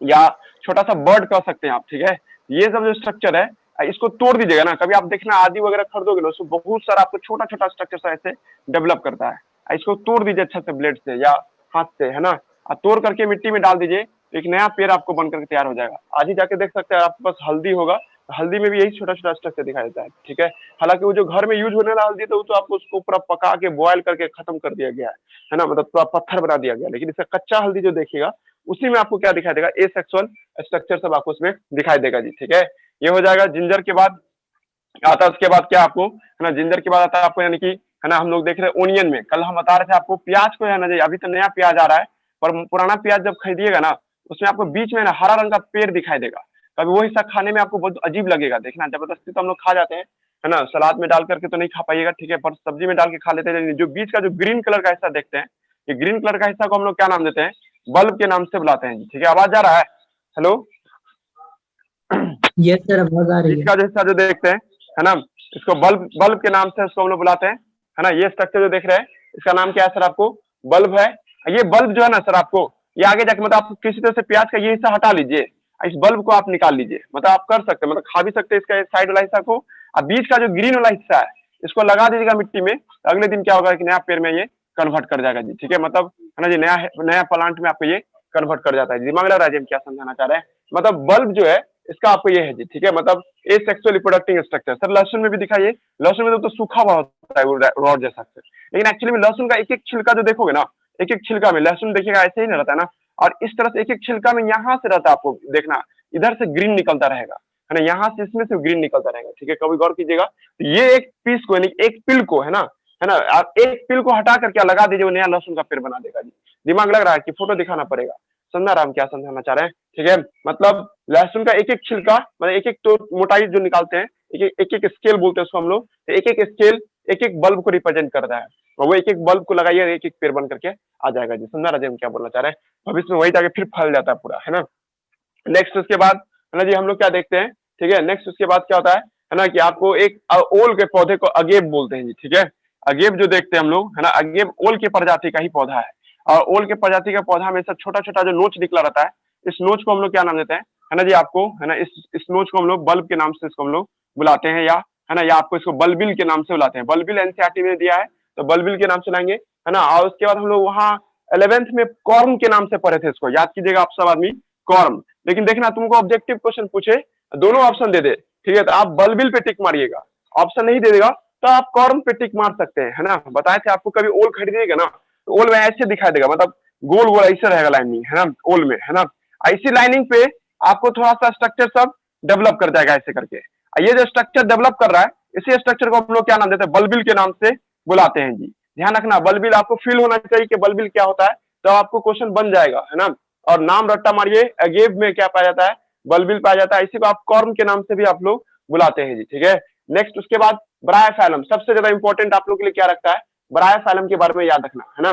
या छोटा सा बर्ड कह सकते हैं आप, ठीक है। ये सब जो स्ट्रक्चर है, इसको तोड़ दीजिएगा ना, कभी आप देखना आदि वगैरह खरीदोगे ना, उसमें बहुत सारा आपको छोटा छोटा स्ट्रक्चर ऐसे डेवलप करता है, इसको तोड़ दीजिए अच्छा से ब्लेड से या हाथ से, है ना, और तोड़ करके मिट्टी में डाल दीजिए, एक नया पेड़ आपको बन करके तैयार हो जाएगा। आज ही जाके देख सकते हैं, आपके पास हल्दी होगा, हल्दी में भी यही छोटा छोटा स्ट्रक्चर दिखाई देता है, ठीक है। हालांकि वो जो घर में यूज होने वाला हल्दी तो वो तो आपको उसको पूरा पका के बॉयल करके खत्म कर दिया गया है ना, मतलब पूरा पत्थर बना दिया गया, लेकिन इसका कच्चा हल्दी जो देखिएगा उसी में आपको क्या दिखाई देगा, एसेक्सुअल स्ट्रक्चर सब आपको उसमें दिखाई देगा जी, ठीक है। ये हो जाएगा। जिंजर के बाद आता है, उसके बाद क्या आपको, है ना, जिंजर के बाद आता है आपको, यानी कि, है ना, हम लोग देख रहे हैं ओनियन में, कल हम बता रहे थे आपको प्याज को, है ना जी, अभी तो नया प्याज आ रहा है, पर पुराना प्याज जब खरीदिएगा ना, उसमें आपको बीच में ना हरा रंग का पेड़ दिखाई देगा, कभी वो हिस्सा खाने में आपको बहुत अजीब लगेगा, देखना जबरदस्ती तो हम लोग खा जाते हैं, है ना, सलाद में डाल करके तो नहीं खा पाइएगा, ठीक है, पर सब्जी में डाल के खा लेते हैं, जो बीच का जो ग्रीन कलर का हिस्सा देखते हैं, ये ग्रीन कलर का हिस्सा को हम लोग क्या नाम देते हैं, बल्ब के नाम से बुलाते हैं, ठीक है। आवाज जा रहा है, हेलो? यस सर, आवाज आ रही बीच है। का जो हिस्सा जो देखते हैं, है ना, इसको बल्ब बल्ब के नाम से इसको हम लोग बुलाते हैं, है ना। ये स्ट्रक्चर जो देख रहे हैं इसका नाम क्या है सर, आपको बल्ब है। ये बल्ब जो है ना सर, आपको ये आगे जाके मतलब आप किसी तरह से प्याज का ये हिस्सा हटा लीजिए, इस बल्ब को आप निकाल लीजिए, मतलब आप कर सकते हैं, मतलब खा भी सकते हैं इसका साइड वाला हिस्सा को, और बीच का जो ग्रीन वाला हिस्सा है इसको लगा दीजिएगा मिट्टी में, तो अगले दिन क्या होगा कि नया पेड़ में ये कन्वर्ट कर जाएगा जी, ठीक है, मतलब, है ना जी, नया नया प्लांट में आपको ये कन्वर्ट कर जाता है। दिमाग लग रहा है जी हम क्या समझाना चाह रहे हैं, मतलब बल्ब जो है इसका आपको ये है जी, ठीक है, मतलब एसेक्सुअल रिप्रोडक्टिव स्ट्रक्चर। सर लहसुन में भी दिखाइए, लहसुन में तो सूखा हुआ होता है वो रॉड जैसा, लेकिन एक्चुअली में लहसुन का एक एक छिलका जो देखोगे ना, एक एक छिलका में लहसुन देखिएगा ऐसे ही नहीं रहता है ना, और इस तरह से एक एक छिलका में यहाँ से रहता है, आपको देखना इधर से ग्रीन निकलता रहेगा, है ना, यहाँ से इसमें से ग्रीन निकलता रहेगा, ठीक है, कभी गौर कीजिएगा। तो ये एक पीस को, यानी एक पिल को, है ना, आप एक पिल को हटा करके लगा दीजिए, वो नया लहसुन का पेड़ बना देगा जी। दिमाग लग रहा है कि फोटो दिखाना पड़ेगा, समझा रहा हम क्या समझाना चाह रहे हैं, ठीक है। मतलब लहसुन का एक एक छिलका, मतलब एक एक तो मोटाई जो निकालते हैं, एक एक स्केल बोलते हैं उसको हम लोग, एक एक स्केल एक एक बल्ब को रिप्रेजेंट करता है, और वो एक एक बल्ब को लगाइए, एक एक पेड़ बन करके आ जाएगा जी। समझा रहे हम क्या बोलना चाह रहे हैं, भविष्य में वही जाके फिर फल जाता है पूरा, है ना। नेक्स्ट उसके बाद, है ना जी, हम लोग क्या देखते हैं, ठीक है, नेक्स्ट उसके बाद क्या होता है ना, कि आपको एक ओल के पौधे को अगेब बोलते हैं जी, ठीक है। अगेब जो देखते हैं हम लोग, है ना, अगेब ओल की प्रजाति का ही पौधा है, और ओल के प्रजाति का पौधा हमेशा छोटा छोटा जो नोच निकला रहता है, इस नोच को हम लोग क्या नाम देते हैं, है ना जी, आपको, है ना, इस नोच को हम लोग बल्ब के नाम से इसको हम लोग बुलाते हैं, या, है ना, या आपको इसको बल्बिल के नाम से बुलाते हैं। बल्बिल एनसीईआरटी में दिया है, तो बल्बिल के नाम से लाएंगे, है ना। और उसके बाद हम लोग वहाँ 11th में कॉर्म के नाम से पढ़े थे, इसको याद कीजिएगा आप सब आदमी, कॉर्म। लेकिन देखना तुमको ऑब्जेक्टिव क्वेश्चन पूछे, दोनों ऑप्शन दे दे, ठीक है, तो आप बल्बिल पे टिक मारिएगा, ऑप्शन नहीं दे देगा तो आप कॉर्न पे टिक मार सकते हैं, है ना। बताए थे आपको, कभी ओल खरीदिएगा ना तो ओल में ऐसे दिखाई देगा, मतलब गोल गोल ऐसे रहेगा लाइनिंग, है ना, ओल में, है ना। ऐसी लाइनिंग पे आपको थोड़ा सा स्ट्रक्चर सब डेवलप कर जाएगा ऐसे करके। ये जो स्ट्रक्चर डेवलप कर रहा है, इसी स्ट्रक्चर को हम लोग क्या नाम देते हैं, बल्बिल के नाम से बुलाते हैं जी। ध्यान रखना, बल्बिल आपको फील होना चाहिए कि बल्बिल क्या होता है, तो आपको क्वेश्चन बन जाएगा, है ना। और नाम रट्टा मारिए, अगेव में क्या पाया जाता है, बल्बिल पाया जाता है, इसी को आप कॉर्म के नाम से भी आप लोग बुलाते हैं जी, ठीक है। नेक्स्ट उसके बाद ब्रायोफाइलम, सबसे ज्यादा इंपॉर्टेंट आप लोग के लिए क्या रखता है, ब्रायोफाइलम के बारे में याद रखना, है ना।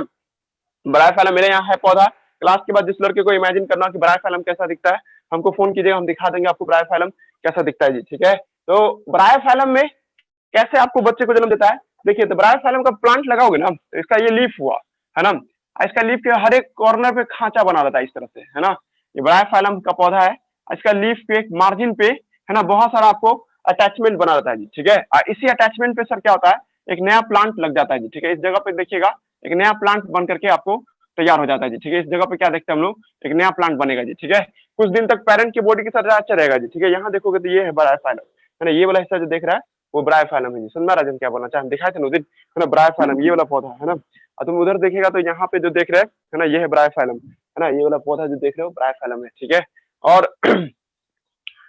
ब्रायोफाइलम मेरे यहाँ है पौधा, क्लास के बाद जिस लड़के को इमेजिन करना कि ब्रायोफाइलम कैसा दिखता है, हमको फोन कीजिएगा, हम दिखा देंगे आपको ब्रायोफाइलम कैसा दिखता है जी, ठीक है। तो ब्रायोफाइलम में कैसे आपको बच्चे को जन्म देता है, देखिए, तो ब्रायोफाइलम का प्लांट लगाओगे ना, तो इसका ये लीफ हुआ, है ना, इसका लीफ के हर एक कॉर्नर पे खांचा बना रहता है इस तरह से, है ना। ये ब्रायोफाइलम का पौधा है, इसका लीफ पे मार्जिन पे, है ना, बहुत सारा आपको अटैचमेंट बना रहता है जी, ठीक है। इसी अटैचमेंट पे सर क्या होता है, एक नया प्लांट लग जाता है जी, ठीक है। इस जगह पे देखिएगा एक नया प्लांट बन करके आपको तैयार हो जाता है जी, ठीक है। इस जगह पे क्या देखते हैं हम लोग, एक नया प्लांट बनेगा जी, ठीक है। कुछ दिन तक पेरेंट की बॉडी के साथ अच्छा रहेगा जी, ठीक है। यहाँ देखोगे तो ये है ब्रायोफाइलम, है ना, ये वाला हिस्सा जो देख रहा है वो ब्रायोफाइलम है जी। समझ में आ रहा है क्या बोलना चाहे, हम दिखाए थे ना उस दिन, है ना, ब्रायोफाइलम ये वाला पौधा, है ना। और तुम उधर देखेगा तो यहाँ पे जो देख रहे हैं, है ना, ये है ब्रायोफाइलम, है ना, ये वाला पौधा जो देख रहे हो ब्रायोफाइलम है, ठीक है। और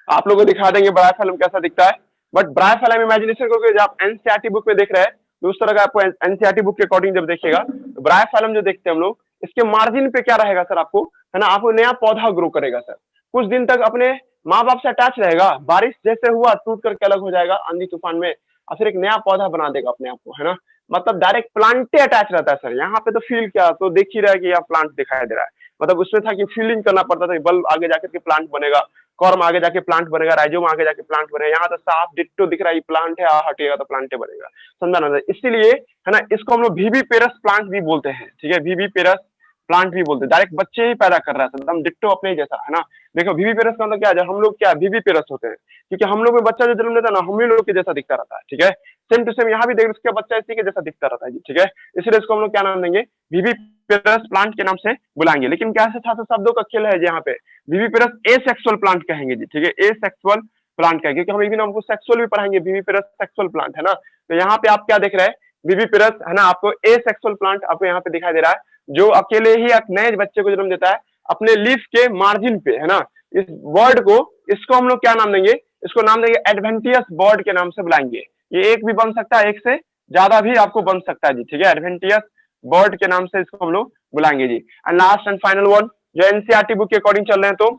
आप लोगों को दिखा देंगे ब्रायोफाइलम कैसा दिखता है। बट ब्रायोफाइलम इमेजिनेशन करोगे, जब आप एनसीईआरटी बुक में देख रहे हैं तो उस तरह का आपको एनसीईआरटी बुक के अकॉर्डिंग जब देखिएगा तो ब्रायोफाइलम जो देखते हैं हम लोग, इसके मार्जिन पे क्या रहेगा सर आपको, है ना, आपको नया पौधा ग्रो करेगा सर। कुछ दिन तक अपने माँ बाप से अटैच रहेगा, बारिश जैसे हुआ टूट करके अलग हो जाएगा आंधी तूफान में, और फिर एक नया पौधा बना देगा अपने आप को, है ना। मतलब डायरेक्ट प्लांटे अटैच रहता है सर। यहाँ पे तो फील क्या, तो देख ही रहा है कि यहाँ प्लांट दिखाई दे रहा है, मतलब उसमें था कि फीलिंग करना पड़ता था, बल्ब आगे जाकर के प्लांट बनेगा, कॉर्म आगे जाके प्लांट बनेगा, राइजोम आगे जाके प्लांट बनेगा। यहाँ तो साफ डिट्टो दिख रहा है, प्लांट है, हटेगा तो प्लांटे बनेगा, समझा ना। इसीलिए, है ना, इसको हम लोग वीवी पेरस प्लांट भी बोलते हैं, ठीक है, वीवी पेरस प्लांट भी बोलते हैं। डायरेक्ट बच्चे ही पैदा कर रहा है एकदम डिट्टो अपने ही जैसा, है ना। देखो वीवी पेरस का मतलब क्या है, हम लोग क्या वीवी पेरस होते हैं, क्योंकि हम लोग में बच्चा जो जन्म लेता है ना, हम ही लोग के जैसा दिखता रहता है, ठीक है। सेम टू सेम यहाँ भी देखो, उसका बच्चा इसी के जैसा दिखता रहता है जी, ठीक है। इसलिए इसको हम लोग क्या नाम देंगे, वीवी पेरस प्लांट के नाम से बुलाएंगे। लेकिन कैसे था, शब्दों का खेल है यहाँ पे, विविपेरस एसेक्सुअल प्लांट कहेंगे जी, ठीक है, एसेक्सुअल प्लांट कहेंगे, क्योंकि हम एक दिन हमको सेक्सुअल भी पढ़ाएंगे, विविपेरस सेक्सुअल प्लांट, है ना। तो यहाँ पे आप क्या देख रहे हैं, विविपेरस, है ना, आपको एसेक्सुअल प्लांट आपको यहाँ पे दिखाई दे रहा है, जो अकेले ही एक नए बच्चे को जन्म देता है अपने लीफ के मार्जिन पे, है ना। इस वर्ड को, इसको हम लोग क्या नाम देंगे, इसको नाम देंगे एडवेंटियस बर्ड के नाम से बुलाएंगे। ये एक भी बन सकता है, एक से ज्यादा भी आपको बन सकता है जी, ठीक है। एडवेंटियस बर्ड के नाम से इसको हम लोग बुलाएंगे जी। And last and final one, जो एनसीईआरटी बुक के अकॉर्डिंग चल रहे हैं, तो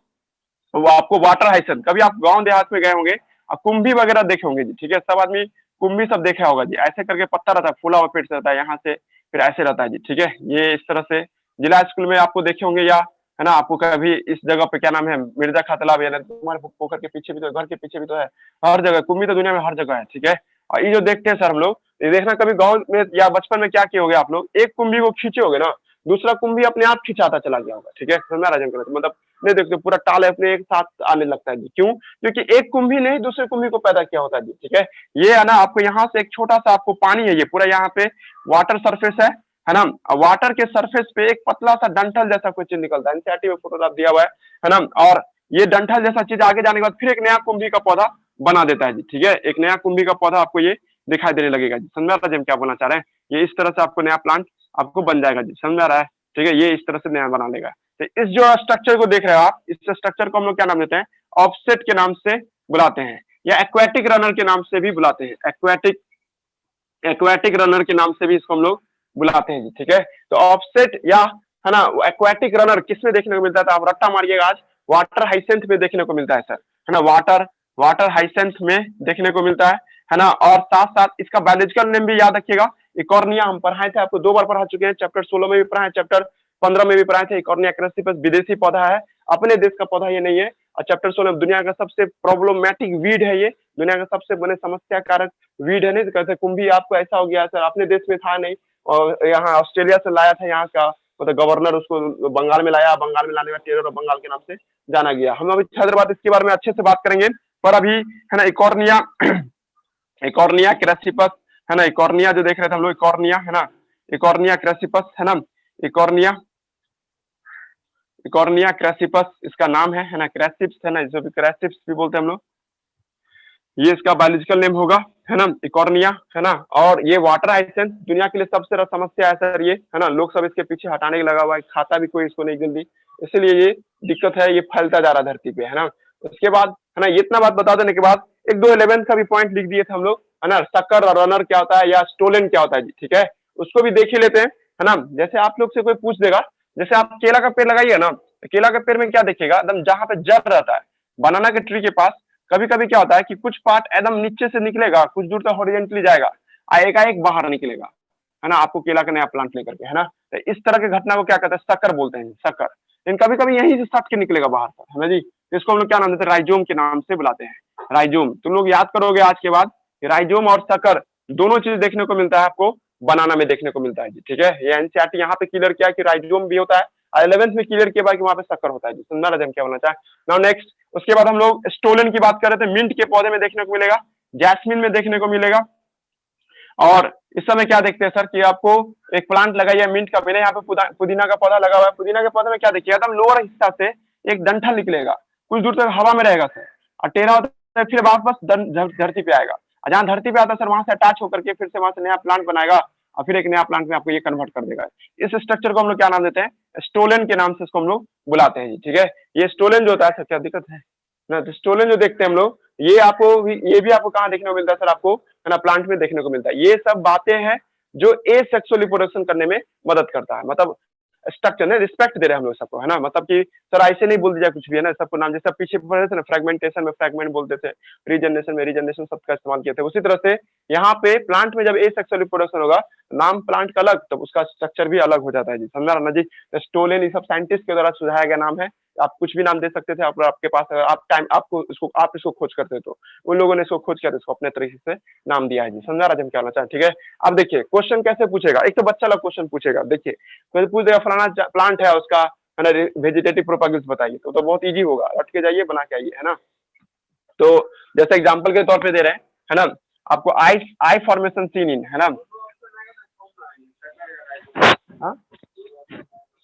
वो आपको वाटर हाइसन, कभी आप गांव देहात में गए होंगे, आप कुंभी वगैरह देखे होंगे जी, ठीक है। सब आदमी कुंभी सब देखा होगा जी, ऐसे करके पत्ता रहता है, फूला हुआ पेट से रहता है, यहाँ से फिर ऐसे रहता है जी, ठीक है। ये इस तरह से जिला स्कूल में आपको देखे होंगे, या, है ना, आपको कभी इस जगह पे क्या नाम है, मिर्जा खा तालाब, या तुम्हारे पोखर के पीछे भी तो, घर के पीछे भी तो है, हर जगह कुंभी तो दुनिया में हर जगह है, ठीक है। और ये जो देखते हैं सर हम लोग, ये देखना कभी गाँव में या बचपन में क्या किए होगे आप लोग, एक कुंभी को खींचे होगे ना, दूसरा कुंभी अपने आप खिंचाता चला गया होगा, ठीक है, समझा राजन, मतलब नहीं देखते पूरा टाल अपने एक साथ आने लगता है जी, क्यों, क्योंकि एक कुंभी ने दूसरे कुंभी को पैदा किया होता है जी, ठीक है। ये है ना, आपको यहाँ से एक छोटा सा आपको पानी है, ये पूरा यहाँ पे वाटर सरफेस है ना, वाटर के सरफेस पे एक पतला सा डंठल जैसा कुछ चीज निकलता है, एनसीईआरटी में फोटोग्राफ दिया हुआ है ना। और ये डंठल जैसा चीज आगे जाने के बाद फिर एक नया कुंभी का पौधा बना देता है जी, ठीक है। एक नया कुंभी का पौधा आपको ये दिखाई देने लगेगा जी, समझ में क्या बोलना चाह रहे हैं, ये इस तरह से आपको नया प्लांट आपको बन जाएगा जी, समझ आ रहा है, ठीक है। ये इस तरह से नया बना लेगा। तो इस जो स्ट्रक्चर को देख रहे हो आप, इस स्ट्रक्चर को हम लोग क्या नाम देते हैं, ऑफसेट के नाम से बुलाते हैं, या एक्वेटिक रनर के नाम से भी बुलाते हैं, एक्वेटिक रनर के नाम से भी इसको हम लोग बुलाते हैं जी, ठीक है। तो ऑफसेट या, है ना, एक्वेटिक रनर किसमें देखने को मिलता है, तो आप रट्टा मारिएगा आज, वाटर हाइसेंथ में देखने को मिलता है सर, है ना, वाटर हाइसेंथ में देखने को मिलता है ना। और साथ साथ इसका बायोलॉजिकल नेम भी याद रखिएगा, इकॉर्निया हम पढ़ाए थे, आपको 2 बार पढ़ा चुके हैं, चैप्टर 16 में भी पढ़ाए, चैप्टर 15 में भी पढ़ाए थे। इकॉर्निया क्रेसिपस विदेशी पौधा है, अपने देश का पौधा ये नहीं है। और चैप्टर 16 में दुनिया का सबसे प्रॉब्लमैटिक वीड है, ये दुनिया का सबसे बड़े समस्या कारक वीड है। नहीं तो कहते कुंभी आपको ऐसा हो गया सर, अपने देश में था नहीं, और यहाँ ऑस्ट्रेलिया से लाया था, यहाँ का मतलब गवर्नर उसको बंगाल में लाया, बंगाल में लाने का टेरर ऑफ बंगाल के नाम से जाना गया। हम अभी हैदराबाद इसके बारे में अच्छे से बात करेंगे, पर अभी, है ना, इकॉर्निया क्रेसिपस, है ना, इकॉर्निया जो देख रहे थे हम लोग, इकॉर्निया, है ना, इकॉर्निया क्रेसिपस, है ना, इकॉर्निया क्रेसिपस इसका नाम है ना, क्रेसिप्स, है ना, जो भी क्रेसिप्स भी बोलते हैं हम लोग, ये इसका बायोलॉजिकल नेम होगा, है ना, इकॉर्निया, है ना। और ये वाटर हाइसेंथ दुनिया के लिए सबसे समस्या है सर ये, है ना। लोग सब इसके पीछे हटाने के लगा हुआ है, खाता भी कोई इसको नहीं जल्दी, इसीलिए ये दिक्कत है, ये फैलता जा रहा है धरती पे, है ना। उसके बाद, है ना, ये इतना बात बता देने के बाद एक दो 11 का भी पॉइंट लिख दिए थे हम लोग, है ना। शक्कर और रनर क्या होता है या स्टोलन क्या होता है जी, ठीक है, उसको भी देख ही लेते हैं, है ना। जैसे आप लोग से कोई पूछ देगा, जैसे आप केला का पेड़ लगाइए ना, तो केला के पेड़ में क्या देखिएगा, एकदम जहां पे जड़ रहता है, बनाना के ट्री के पास कभी कभी क्या होता है कि कुछ पार्ट एकदम नीचे से निकलेगा, कुछ दूर तक हॉरिजॉन्टली जाएगा, एकाएक बाहर निकलेगा, है ना, आपको केला का नया प्लांट लेकर के, है ना। तो इस तरह की घटना को क्या कहते हैं, शक्कर बोलते हैं, शक्कर। लेकिन कभी कभी यहीं से सट के निकलेगा बाहर पर, है ना जी। तो इसको हम लोग क्या नाम देते हैं, राइजोम के नाम से बुलाते हैं, राइजोम। तुम लोग याद करोगे आज के बाद कि राइजोम और शक्कर दोनों चीज देखने को मिलता है आपको बनाना में देखने को मिलता है जी, ठीक है। ये एनसीईआरटी यहाँ पे क्लियर किया कि राइजोम भी होता है, 11th में क्लियर किया कि वहां पे शक्कर होता है जी। सुंदर हम क्या बोलना चाहे। नाउ नेक्स्ट, उसके बाद हम लोग स्टोलन की बात कर रहे थे, मिंट के पौधे में देखने को मिलेगा, जैस्मिन में देखने को मिलेगा। और इस समय क्या देखते हैं सर कि आपको एक प्लांट लगाइए मिंट का, मैंने यहाँ पे पुदीना का पौधा लगा हुआ है, पुदीना के पौधे में क्या देखिए, एकदम लोअर हिस्सा से एक डंठल निकलेगा, कुछ दूर तक हवा में रहेगा सर, और टेढ़ा होता है, फिर वापस धरती पे आएगा, और जहाँ धरती पे आता है सर वहां से अटैच होकर के फिर से वहां से नया प्लांट बनाएगा, और फिर एक नया प्लांट में आपको ये कन्वर्ट कर देगा। इस स्ट्रक्चर को हम लोग क्या नाम देते हैं, स्टोलन के नाम से इसको हम लोग बुलाते हैं जी, ठीक है। ये स्टोलन जो होता है सर, क्या दिक्कत है ना, तो स्टोलन जो देखते हैं हम लोग, ये भी आपको कहाँ देखने को मिलता है सर, आपको, है ना, प्लांट में देखने को मिलता है। ये सब बातें हैं जो ए सेक्सुअल रिप्रोडक्शन करने में मदद करता है, मतलब स्ट्रक्चर ने रिस्पेक्ट दे रहे हैं हम लोग सबको, है ना। मतलब कि सर ऐसे नहीं बोल दिया कुछ भी, है ना, सबको नाम, जैसे पीछे पढ़े थे ना, फ्रेगमेंटेशन में फ्रेगमेंट बोलते थे, रीजनरेशन में रीजनरेशन शब्द का इस्तेमाल किए थे, उसी तरह से यहाँ पे प्लांट में जब ए सेक्सुअल रिप्रोडक्शन होगा, नाम प्लांट का अलग, तब उसका स्ट्रक्चर भी अलग हो जाता है जी, समझा ना जी। स्टोलेन ये सब साइंटिस्ट के द्वारा सुझाया गया नाम है, आप कुछ भी नाम दे सकते थे, आपके पास अगर आप टाइम आपको इसको आप इसको खोज करते तो उन लोगों ने इसको खोज कर इसको अपने तरीके से नाम दिया है जी, समझा राज हम क्या होना चाहे, ठीक है। अब देखिए क्वेश्चन कैसे पूछेगा, एक तो बच्चा लोग क्वेश्चन पूछेगा, देखिए तो पूछ देगा फलाना प्लांट है उसका, है ना, वेजिटेटिव प्रोपागल्स बताइए, तो बहुत इजी होगा, रट के जाइए बना के आइए, है ना। तो जैसे एग्जाम्पल के तौर पे दे रहे हैं, है ना, आपको आई फॉर्मेशन सीन इन, है ना, हाँ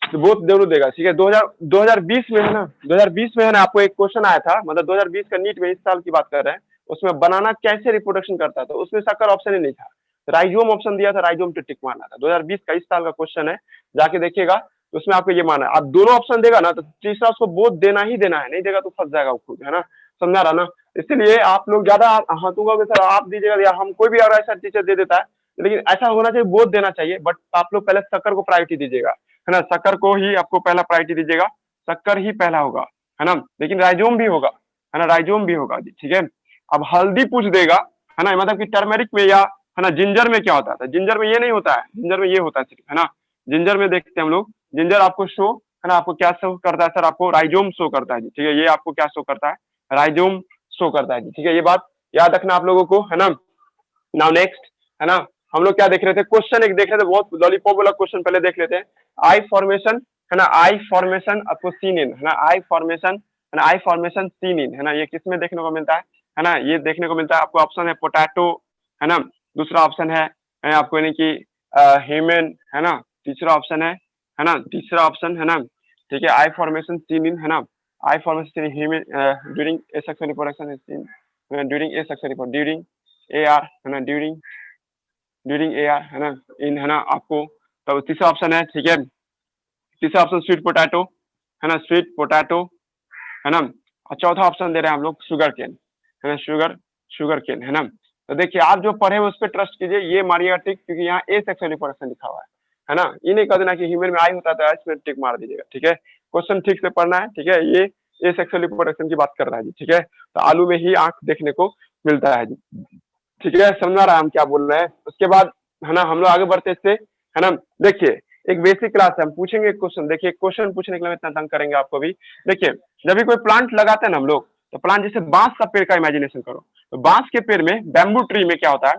तो बहुत जरूर देगा, ठीक है। 2020 में, है ना, 2020 में, है ना, आपको एक क्वेश्चन आया था, मतलब 2020 का नीट में, इस साल की बात कर रहे हैं, उसमें बनाना कैसे रिप्रोडक्शन करता है, तो उसमें शक्कर ऑप्शन ही नहीं था, राइजोम ऑप्शन दिया था, राइजोम पे टिक मारना था। 2020 का इस साल का क्वेश्चन है, जाके देखिएगा, तो उसमें आपको ये माना है, आप दोनों ऑप्शन देगा ना, तो तीसरा उसको बोध देना ही देना है, नहीं देगा तो फंस जाएगा खुद, है ना, समझा रहा ना। इसीलिए आप लोग ज्यादा हाथों का सर आप दीजिएगा, या हम कोई भी अगर ऐसा टीचर दे देता है, लेकिन ऐसा होना चाहिए, बोध देना चाहिए, बट आप लोग पहले शक्कर को प्रायोरिटी दीजिएगा, है ना, शक्कर को ही आपको पहला प्रायोरिटी दीजिएगा, शक्कर ही पहला होगा, है ना, लेकिन राइजोम भी होगा, है ना, राइजोम भी होगा जी, ठीक है। अब हल्दी पूछ देगा, है ना, मतलब कि टर्मेरिक में या, है ना, जिंजर में क्या होता है, जिंजर में ये नहीं होता है, जिंजर में ये होता है सिर्फ, है ना, जिंजर में देखते हैं हम लोग, जिंजर आपको शो, है ना, आपको क्या शो करता है सर, आपको राइजोम शो करता है जी, ठीक है, ये आपको क्या शो करता है, राइजोम शो करता है जी, ठीक है, ये बात याद रखना आप लोगों को, है ना। नाउ नेक्स्ट, है ना, हम लोग क्या देख रहे थे, क्वेश्चन एक देख रहे थे, बहुत लॉलीपॉप वाला क्वेश्चन पहले देख लेते हैं। आई फॉर्मेशन, है ना, आई फॉर्मेशन आपको सीन इन, है ना, आई फॉर्मेशन, है ना, आई फॉर्मेशन सीन इन, है ना, ये किस में देखने को मिलता है ना, ये देखने को मिलता है आपको, ऑप्शन है पोटैटो, है ना, दूसरा ऑप्शन है आपको यानी कि ह्यूमन, है ना, तीसरा ऑप्शन है ना, तीसरा ऑप्शन, है ना, ठीक है, आई फॉर्मेशन सीन इन, है ना, I formation human during asexual reproduction during asexual during AR, है ना, ड्यूरिंग AR, है ना, इन, है ना, आपको तो तीसरा ऑप्शन है, ठीक है, तीसरा ऑप्शन स्वीट पोटैटो, है ना, स्वीट पोटैटो, है ना, और चौथा ऑप्शन दे रहे हैं हम लोग शुगर केन, है ना, शुगर केन, है ना। तो देखिए आप जो पढ़े उस पर ट्रस्ट कीजिए, ये मारिएगा टिक, क्योंकि यहाँ ए सेक्सुअल रिप्रोडक्शन लिखा हुआ है ना, ये नहीं कह देना कि ह्यूमन में आई होता था, इसमें टिक मार दीजिएगा, ठीक है, क्वेश्चन ठीक से पढ़ना है, ठीक है, ये ए सेक्सुअल रिप्रोडक्शन की बात कर रहा है जी, ठीक है, तो आलू में ही आंख देखने को मिलता है जी, ठीक है, समझा रहा है हम क्या बोल रहे हैं। उसके बाद, है ना, हम लोग आगे बढ़ते इससे, है ना, देखिए एक बेसिक क्लास है, हम पूछेंगे क्वेश्चन, देखिए क्वेश्चन पूछने के लिए इतना तंग करेंगे आपको भी। देखिए जब भी कोई प्लांट लगाते हैं ना हम लोग, तो प्लांट जैसे बांस का पेड़ का इमेजिनेशन करो, तो बांस के पेड़ में, बैम्बू ट्री में क्या होता है,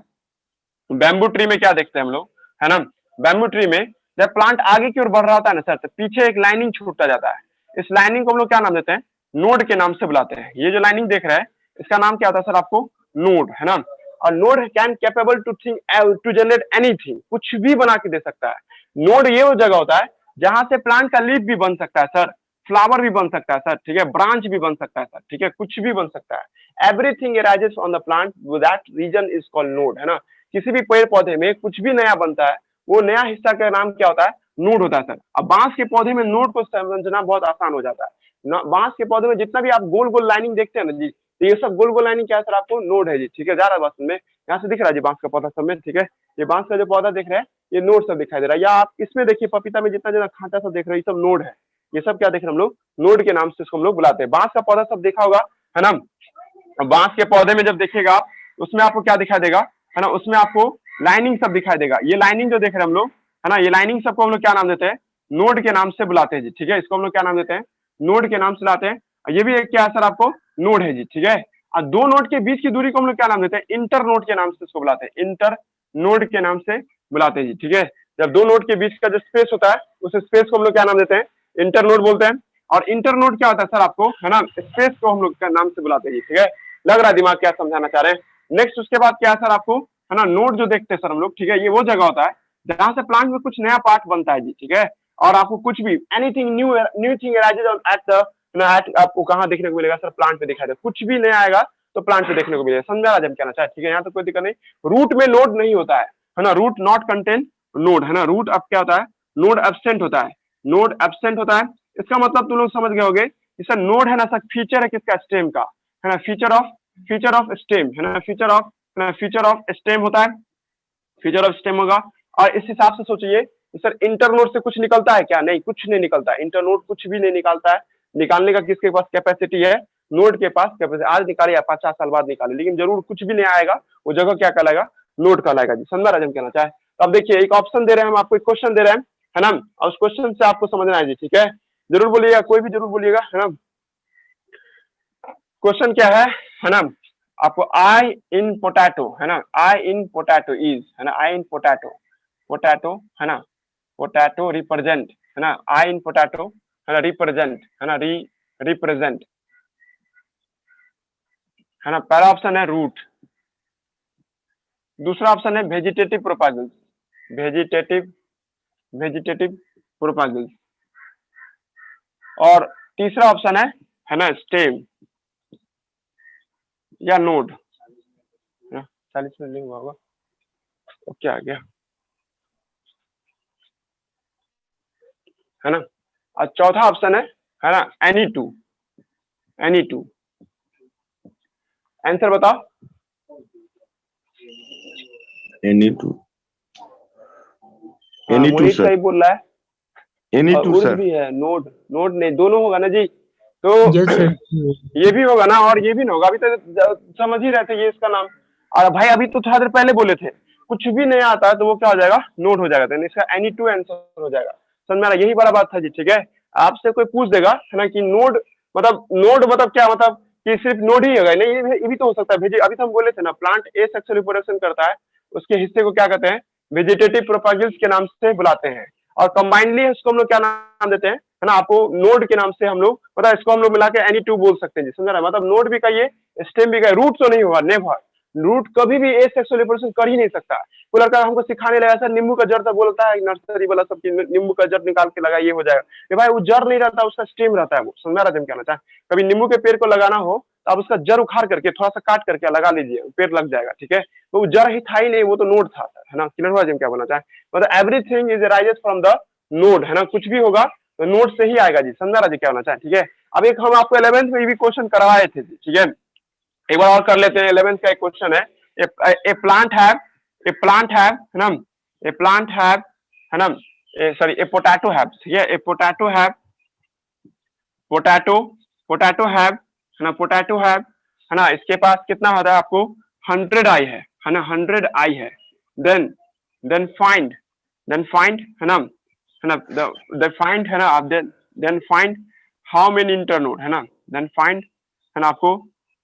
बैम्बू ट्री में क्या देखते हैं हम लोग, है ना, बैम्बू ट्री में जब प्लांट आगे की ओर बढ़ रहा होता है ना सर, तो पीछे एक लाइनिंग छूटता जाता है, इस लाइनिंग को हम लोग क्या नाम देते हैं, नोड के नाम से बुलाते हैं। ये जो लाइनिंग देख रहे हैं इसका नाम क्या होता है सर, आपको नोड, है ना, और node can capable to think to generate anything, कुछ भी बना के दे सकता है। नोड ये वो जगह होता है जहां से प्लांट का लीफ भी बन सकता है सर, फ्लावर भी बन सकता है सर, ठीक है, ब्रांच भी बन सकता है सर, ठीक है, कुछ भी बन सकता है। Everything arises on the plant that region is called node, है ना। किसी भी पेड़ पौधे में कुछ भी नया बनता है, वो नया हिस्सा का नाम क्या होता है? नोड होता है सर। अब बांस के पौधे में नोड को समझना बहुत आसान हो जाता है। बांस के पौधे में जितना भी आप गोल गोल लाइनिंग देखते हैं ना जी, तो ये सब गोल गोल लाइनिंग क्या है सर? आपको नोड है जी, ठीक है। जा रहा है बात में, यहाँ से दिख रहा है जी बांस का पौधा सब में, ठीक है। ये बांस का जो पौधा दिख रहा है, ये नोड सब दिखाई दे रहा है। या आप इसमें देखिए, पपीता में जितना ज्यादा खांचा सब देख रहे हैं, ये सब नोड है। ये सब क्या देख रहे हैं हम लोग? नोड के नाम से इसको हम लोग बुलाते हैं। बांस का पौधा सब देखा होगा, है ना। बांस के पौधे में जब देखिएगा आप, उसमें आपको क्या दिखाई देगा, है ना, उसमें आपको लाइनिंग सब दिखाई देगा। ये लाइनिंग जो देख रहे हैं हम लोग, है ना, ये लाइनिंग सबको हम लोग क्या नाम देते हैं? नोड के नाम से बुलाते हैं जी, ठीक है। इसको हम लोग क्या नाम देते हैं? नोड के नाम से लाते हैं। ये भी एक क्या है सर? आपको नोड है जी, ठीक है। और दो नोड के बीच की दूरी को हम लोग क्या नाम देते हैं? इंटर नोड के नाम से इसको बुलाते हैं, इंटर नोड के नाम से बुलाते हैं जी, ठीक है। जब दो नोड के बीच का जो स्पेस होता है, उस स्पेस को हम लोग क्या नाम देते हैं? इंटर नोड बोलते हैं। और इंटर नोड क्या होता है सर? आपको, है ना, स्पेस को हम लोग का नाम से बुलाते हैं जी, ठीक है। लग रहा है दिमाग क्या समझाना चाह रहे हैं। नेक्स्ट उसके बाद क्या है सर? आपको, है ना, नोड जो देखते हैं सर हम लोग, ठीक है, ये वो जगह होता है जहां से प्लांट में कुछ नया पार्ट बनता है जी, ठीक है। और आपको कुछ भी anything new thing arises at the, आपको कहाँ देखने को मिलेगा सर? प्लांट पे दिखाई देगा। कुछ भी नया आएगा तो प्लांट पे देखने को मिलेगा। समझा जब कहना चाहे, ठीक है। यहाँ तो कोई दिक्कत नहीं। रूट में नोड नहीं होता है ना, रूट नॉट कंटेन नोड, है ना। रूट अब क्या होता है? नोड एब्सेंट होता है, नोड एब्सेंट होता है। इसका मतलब तुम लोग समझ गए होगे कि सर नोड है ना सर, फीचर है किसका? स्टेम का, है ना, फीचर ऑफ स्टेम, है ना, फीचर ऑफ स्टेम होता है, फीचर ऑफ स्टेम होगा। और इस हिसाब से सोचिए सर, इंटरनोड से कुछ निकलता है क्या? नहीं, कुछ नहीं निकलता है। इंटरनोड कुछ भी नहीं निकालता है। निकालने का किसके पास कैपेसिटी है? नोड के पास कैपेसिटी। आज निकाले या 50 साल बाद निकाले, लेकिन जरूर कुछ भी नहीं आएगा, वो जगह क्या कहलाएगा? नोड कहलाएगा जी। समझा राजन कहना चाहे। तो अब देखिए, एक ऑप्शन दे रहे हैं हम आपको, एक क्वेश्चन दे रहे हैं, है ना, और उस क्वेश्चन से आपको समझना है जी, ठीक है। जरूर बोलिएगा, कोई भी जरूर बोलिएगा, है ना। क्वेश्चन क्या है ना, आपको आई इन पोटैटो, है ना, आई इन पोटैटो इज, है ना, आई इन पोटैटो, पोटैटो, है ना, पोटैटो रिप्रेजेंट, है ना, आई इन पोटैटो, है ना, रिप्रेजेंट, है ना, रिप्रेजेंट, है ना। पहला ऑप्शन है रूट, दूसरा ऑप्शन है वेजिटेटिव प्रोपागल्स, वेजिटेटिव प्रोपागल्स, और तीसरा ऑप्शन है ना, स्टेम या नोड। 40 मिनट नहीं हुआ होगा तो क्या आ गया, है ना। और चौथा ऑप्शन है ना, any two, any two. Answer बताओ। एनी टू, एनी टू मोहित सर, सही बोल रहा है। एनी और टू उर्ज सर, भी है, नोड नोड नहीं, दोनों होगा ना जी। तो यस सर। ये भी होगा ना और ये भी ना होगा। अभी तो समझ ही रहे थे ये इसका नाम। और भाई अभी तो थोड़ा देर पहले बोले थे, कुछ भी नहीं आता है तो वो क्या हो जाएगा? नोड हो जाएगा। तो इसका एनी टू आंसर हो जाएगा। समझ में आ रहा? यही बड़ा बात था जी, ठीक है। आपसे कोई पूछ देगा, है ना, कि नोड मतलब क्या, मतलब कि सिर्फ नोड ही होगा? नहीं, ये भी तो हो सकता है भेजिए। अभी तो हम बोले थे ना, प्लांट ए सेक्सुअल रिप्रोडक्शन करता है, उसके हिस्से को क्या कहते हैं? वेजिटेटिव प्रोपागल्स के नाम से बुलाते हैं। और कंबाइंडली इसको हम लोग क्या नाम देते हैं, है ना, आपको नोड के नाम से हम लोग, मतलब इसको हम लोग मिला के एनी टू बोल सकते हैं जी। समझ रहा है? मतलब नोड भी कहिए, स्टेम भी कहिए, रूट तो नहीं होगा, नेवर। रूट कभी भी ए सेक्सुअल रिप्रोडक्शन कर ही नहीं सकता। वो लड़का हमको सिखाने लगा सर, नींबू का जड़, तो बोलता है नर्सरी वाला सब, नींबू का जड़ निकाल के लगा, ये हो जाएगा। ये भाई वो जड़ नहीं रहता, उसका स्टेम रहता है। वो समझ रहा है कहना चाहे। कभी नींबू के पेड़ को लगाना हो तो आप उसका जड़ उखाड़ करके थोड़ा सा काट करके लगा लीजिए, पेड़ लग जाएगा, ठीक है। तो वो जड़ ही था ही नहीं, वो तो नोड था, है ना। क्लियर हुआ? क्या बोलना चाहे, मतलब everything is arises from the node, है ना। कुछ भी होगा तो नोड से ही आएगा जी। समझा रहा जी क्या होना चाहे, ठीक है। अब एक हम आपको 11th में भी क्वेश्चन करवाए थे जी, ठीक है। एक बार और कर लेते हैं। 11th का एक क्वेश्चन है, ए प्लांट हैव, है ना, ए प्लांट हैव, है ना, सॉरी, ए पोटैटो हैव, ठीक है, ए पोटैटो हैव, पोटैटो हैव, है ना, पोटैटो हैव, है ना। इसके पास कितना होता है? आपको 100 आई है ना, 100 आई है। देन फाइंड, है ना, फाइंड, है ना, आप then find how many internode, है ना, देन फाइंड, है ना, आपको,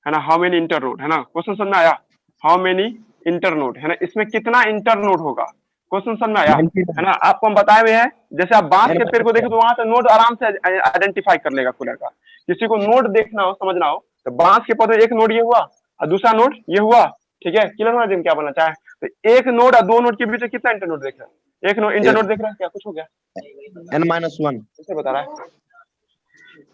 है ना, हाउ मेनी इंटरनोड, है ना। क्वेश्चन समझ में आया? हाउ मेनी इंटरनोड, है ना, इसमें कितना इंटरनोड होगा? क्वेश्चन समझ में आया? है ना। आपको हम बताए हुए हैं, जैसे आप बांस के पेड़ को देखें तो वहां से नोड आराम से आइडेंटिफाई कर लेगा कोई लड़का। किसी को नोड देखना हो, समझना हो, तो बांस के पौधे एक नोड ये हुआ और दूसरा नोड ये हुआ, ठीक है। क्लियर हुआ जिन क्या बोलना चाहे? तो एक नोड और दो नोड के बीच में कितना इंटरनोड देख रहा है? एक नोड इंटरनोड देख रहा है क्या? कुछ हो गया? n-1 कैसे बता रहा है?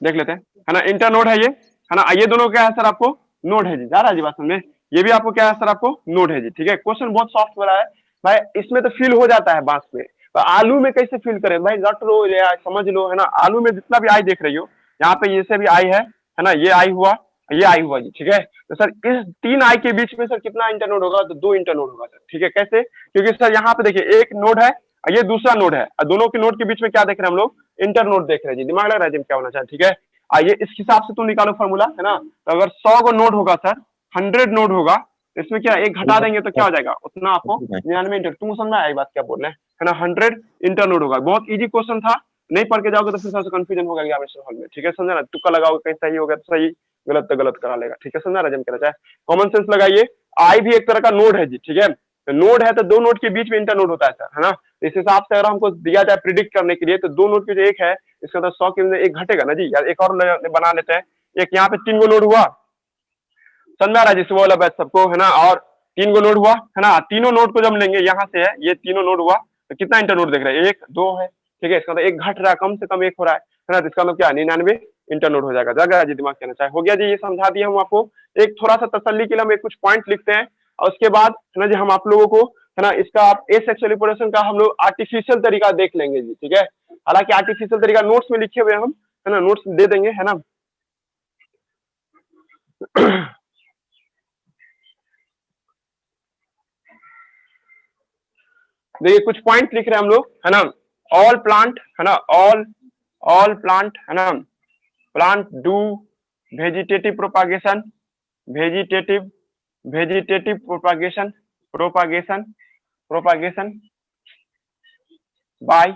देख लेते हैं, है ना। इंटर नोड है ये, है ना। ये दोनों क्या है सर आपको नोड है जी, जा रहा है जी बात समझ में। ये भी आपको क्या है सर आपको नोड है जी, ठीक है। क्वेश्चन बहुत सॉफ्ट वाला है भाई, इसमें तो फील हो जाता है बात में। तो आलू में कैसे फील करें भाई, रट लो या समझ लो, है ना। आलू में जितना भी आई देख रही हो, यहाँ पे ये से भी आई है ना, ये आई हुआ, ये आई हुआ जी, ठीक है। तो सर इस 3 आई के बीच में सर कितना इंटरनोड होगा, तो 2 इंटरनोड होगा सर, ठीक है। कैसे, क्योंकि सर यहाँ पे देखिए एक नोड है और ये दूसरा नोड है, और दोनों के नोड के बीच में क्या देख रहे हैं हम लोग, इंटरनोड देख रहे हैं जी। दिमाग लग रहा है जी क्या होना चाहिए, ठीक है। आइए इस हिसाब से तुम निकालो फॉर्मूला, है ना। तो अगर 100 को नोड होगा सर, 100 नोड होगा, इसमें क्या एक घटा देंगे तो क्या हो जाएगा, उतना आपको 99 इंटर, तुम समझ में आई बात क्या बोल रहे हैं, है ना। 100 इंटर नोड होगा। बहुत इजी क्वेश्चन था, नहीं पढ़ के जाओगे तो फिर थोड़ा सा कंफ्यूजन होगा एग्जामिनेशन हॉल में, ठीक है। समझा ना, तुक्का लगाओगे कहीं सही होगा तो सही, गलत तो गलत करा लेगा, ठीक है। समझा ना, जम कहना चाहे कॉमन सेंस लगाइए। आई भी एक तरह का नोड है जी, ठीक है। तो नोड है तो 2 नोड के बीच में इंटर नोड होता है सर, है ना। इस हिसाब से अगर हमको दिया जाए प्रिडिक्ट करने के लिए, तो 2 नोड के जो एक है, इसका तो 100 के अंदर एक घटेगा ना जी, यार एक और बना लेते हैं। एक यहाँ पे 3 गो नोड हुआ, समझ आ रहा है जी, सुबह वाला बैच सबको, है ना। और 3 गो नोड हुआ, है ना। तीनों नोड को जब लेंगे, यहाँ से है ये तीनों नोड हुआ, तो कितना इंटर नोड देख रहे हैं, 1 2 है, ठीक है। इसका मतलब एक घट रहा है, कम से कम एक हो रहा है ना। तो इसका मतलब क्या 99 इंटर नोड हो जाएगा। जगह जी दिमाग कहना चाहे, हो गया जी, ये समझा दिया हम आपको। एक थोड़ा सा तसल्ली के लिए हम एक कुछ पॉइंट लिखते हैं, और उसके बाद है ना जी हम आप लोगों को, है ना, इसका आप एसेक्सुअल रिप्रोडक्शन का हम लोग आर्टिफिशियल तरीका देख लेंगे जी, ठीक है। हालांकि आर्टिफिशियल तरीका नोट्स में लिखे हुए हम, है ना, नोट्स दे देंगे, है ना। देखिए कुछ पॉइंट लिख रहे हैं हम लोग, है ना। ऑल प्लांट, है ना, ऑल प्लांट, है ना, plant do vegetative propagation, vegetative vegetative propagation, propagation propagation by,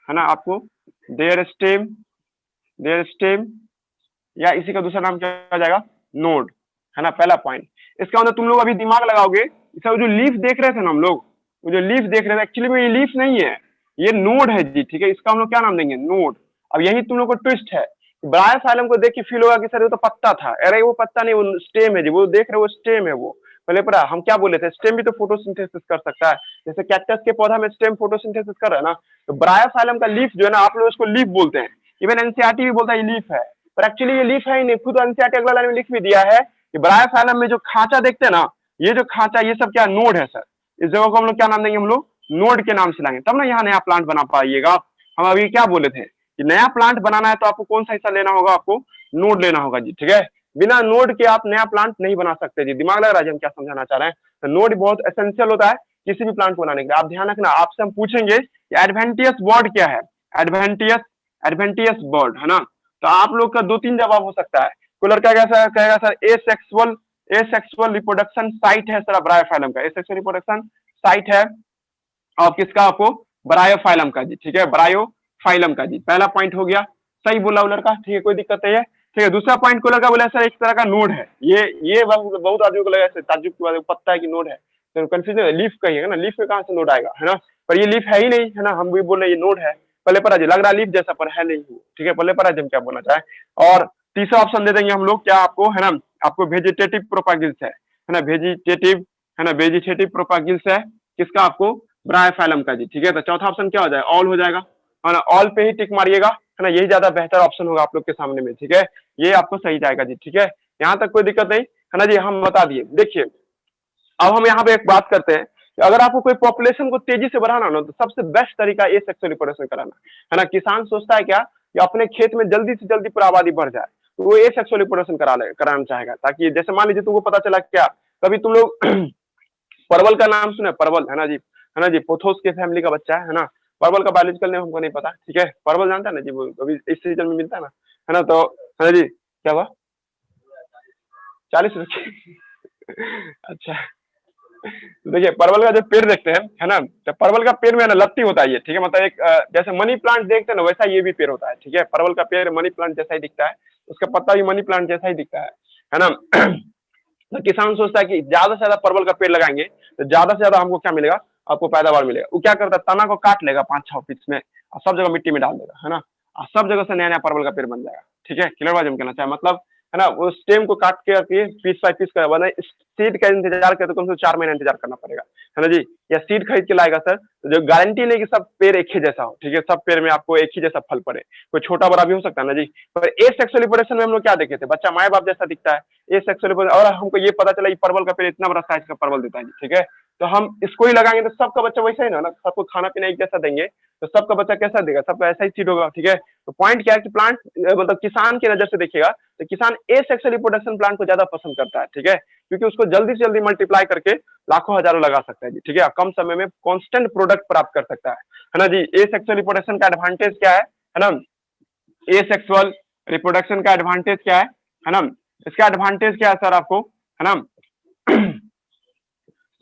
है ना, आपको देयर स्टेम, या इसी का दूसरा नाम क्या हो जाएगा, नोड, है ना। पहला पॉइंट, इसका मतलब तुम लोग अभी दिमाग लगाओगे, इसका जो लीफ देख रहे थे ना हम लोग, वो जो लीफ देख रहे थे, एक्चुअली में ये लीफ नहीं है, ये नोड है जी, ठीक है। इसका हम लोग क्या नाम देंगे, नोड। अब यही तुम लोग को ट्विस्ट है, ब्रायोफाइलम को देख के फील होगा कि सर वो तो पत्ता था, अरे वो पत्ता नहीं, वो स्टेम है जी, वो देख रहे हो, वो स्टेम है वो। पहले पता हम क्या बोले थे, स्टेम भी तो फोटोसिंथेसिस कर सकता है, जैसे कैक्टस के पौधा में स्टेम फोटोसिंथेसिस कर रहा है ना। तो ब्रायोफाइलम का लीफ जो है ना, आप लोग उसको लीफ बोलते हैं, इवन एनसीईआरटी भी बोलता है ये लीफ है, पर एक्चुअली ये लीफ है ही नहीं। खुद एनसीईआरटी अगला लाइन में लिख भी दिया है कि ब्रायोफाइलम में जो खांचा देखते हैं ना, ये जो खांचा, ये सब क्या नोड है सर। इस जगह को हम लोग क्या नाम देंगे, हम लोग नोड के नाम से लाएंगे, तब ना यहाँ नया प्लांट बना पाइएगा। हम अभी क्या बोले थे कि नया प्लांट बनाना है तो आपको कौन सा हिस्सा लेना होगा, आपको नोड लेना होगा जी, ठीक है। बिना नोड के आप नया प्लांट नहीं बना सकते जी। दिमाग लग रहा है हम क्या समझाना चाह रहे हैं। तो नोड बहुत एसेंशियल होता है किसी भी प्लांट को बनाने के लिए। आप ध्यान रखना, आपसे हम पूछेंगे कि एडवेंटियस वर्ड क्या है, एडवेंटियस वर्ड, है ना। तो आप लोग का 2-3 जवाब हो सकता है। कोई लड़का कैसा कहेगा सर एसेक्सुअल रिप्रोडक्शन साइट है सर ब्रायोफाइलम का, एसेक्सुअल रिप्रोडक्शन साइट है और किसका, आपको ब्रायोफाइलम का जी, ठीक है, ब्रायोफाइलम का जी। पहला पॉइंट हो गया, सही बोला वो लड़का, ठीक है, कोई दिक्कत नहीं है, ठीक है। दूसरा पॉइंट को लड़का बोला सर एक तरह का नोड है, ये बहुत आदमी को लगा ताज्जुब की बात, पत्ता है कि नोड है, तो कंफ्यूजन, लीफ कहिएगा ना, लीफ में कहाँ से नोड आएगा, है ना। पर ये लीफ है ही नहीं, है ना, हम भी बोल रहे ये नोड है। पहले परा जी लग रहा लीफ जैसा, पर है नहीं, ठीक है। पहले परा जी हम क्या बोलना चाहे। और तीसरा ऑप्शन दे देंगे हम लोग क्या आपको, है ना, आपको वेजिटेटिव प्रोपागिल्स है ना, वेजिटेटिव, है ना, वेजिटेटिव प्रोपागिल्स है किसका, आपको ब्रायोफाइलम का जी, ठीक है। तो चौथा ऑप्शन क्या हो जाएगा, ऑल हो जाएगा, है ना। ऑल पे ही टिक मारिएगा, है ना, यही ज्यादा बेहतर ऑप्शन होगा आप लोग के सामने में, ठीक है। ये आपको सही जाएगा जी, ठीक है, यहाँ तक कोई दिक्कत नहीं, है ना जी। हम बता दिए, देखिए अब हम यहाँ पे एक बात करते हैं कि अगर आपको कोई पॉपुलेशन को तेजी से बढ़ाना हो तो सबसे बेस्ट तरीका एसेक्सुअल रिप्रोडक्शन कराना, है ना। किसान सोचता है क्या कि अपने खेत में जल्दी से जल्दी पूरा आबादी बढ़ जाए, तो वो एसेक्सुअल रिप्रोडक्शन कराना चाहेगा, ताकि जैसे मान लीजिए तुमको पता चला क्या, कभी तुम लोग परवल का नाम सुने, परवल, है ना जी, है ना जी, पोथोस के फैमिली का बच्चा है ना। परवल का बायोलॉजिकल नेम हमको नहीं पता, ठीक है। परवल जानता है ना जी, वो अभी इस सीजन में मिलता है ना, तो है ना जी, क्या हुआ, 40 रुपये अच्छा। देखिए परवल का जो पेड़ देखते हैं, है ना, तो परवल का पेड़ में ना लत्ती होता है ये, ठीक है। मतलब एक जैसे मनी प्लांट देखते हैं ना, वैसा ये भी पेड़ होता है, ठीक है। परवल का पेड़ मनी प्लांट जैसा ही दिखता है, उसका पत्ता भी मनी प्लांट जैसा ही दिखता है ना। तो किसान सोचता है कि ज्यादा से ज्यादा परवल का पेड़ लगाएंगे तो ज्यादा से ज्यादा हमको क्या मिलेगा, आपको पैदावार मिलेगा। वो क्या करता है, तना को काट लेगा 5-6 फीट में और सब जगह मिट्टी में डाल देगा, है ना, और सब जगह से नया नया परवल का पेड़ बन जाएगा, ठीक है। क्लियर बात हम कहना चाहे, मतलब है ना, वो स्टेम को काट के पीस बाय पीस कर, वरना सीड का इंतजार करे तो कम से कम 4 महीना इंतजार करना पड़ेगा, है ना जी। या सीड खरीद के लाएगा सर, तो जो गारंटी नहीं कि सब पेड़ एक ही जैसा हो, ठीक है, सब पेड़ में आपको एक ही जैसा फल पड़े, कोई छोटा बड़ा भी हो सकता है ना जी। पर ए सेक्सुअल रिप्रोडक्शन में हम लोग क्या देखे थे, बच्चा माए बाप जैसा दिखता है, ए सेक्सुअल रिप्रोडक्शन, और हमको ये पता चला परवल का पेड़ इतना बड़ा साइज का परवल देता है, ठीक है, तो हम इसको ही लगाएंगे तो सबका बच्चा वैसा ही ना, सबको खाना पीना एक जैसा देंगे तो सबका बच्चा कैसा देगा, सबका ऐसा ही सीड होगा, ठीक है। तो पॉइंट क्या है कि प्लांट मतलब किसान की नजर से देखिएगा तो किसान ए सेक्सुअल रिप्रोडक्शन प्लांट को ज्यादा पसंद करता है, ठीक है, क्योंकि उसको जल्दी से जल्दी मल्टीप्लाई करके लाखों हजारों लगा सकता है जी, ठीक है, कम समय में कांस्टेंट प्रोडक्ट प्राप्त कर सकता है ना जी। ए सेक्सुअल रिप्रोडक्शन का एडवांटेज क्या है ना, ए सेक्सुअल रिप्रोडक्शन का एडवांटेज क्या है ना, इसका एडवांटेज क्या है सर आपको, है ना,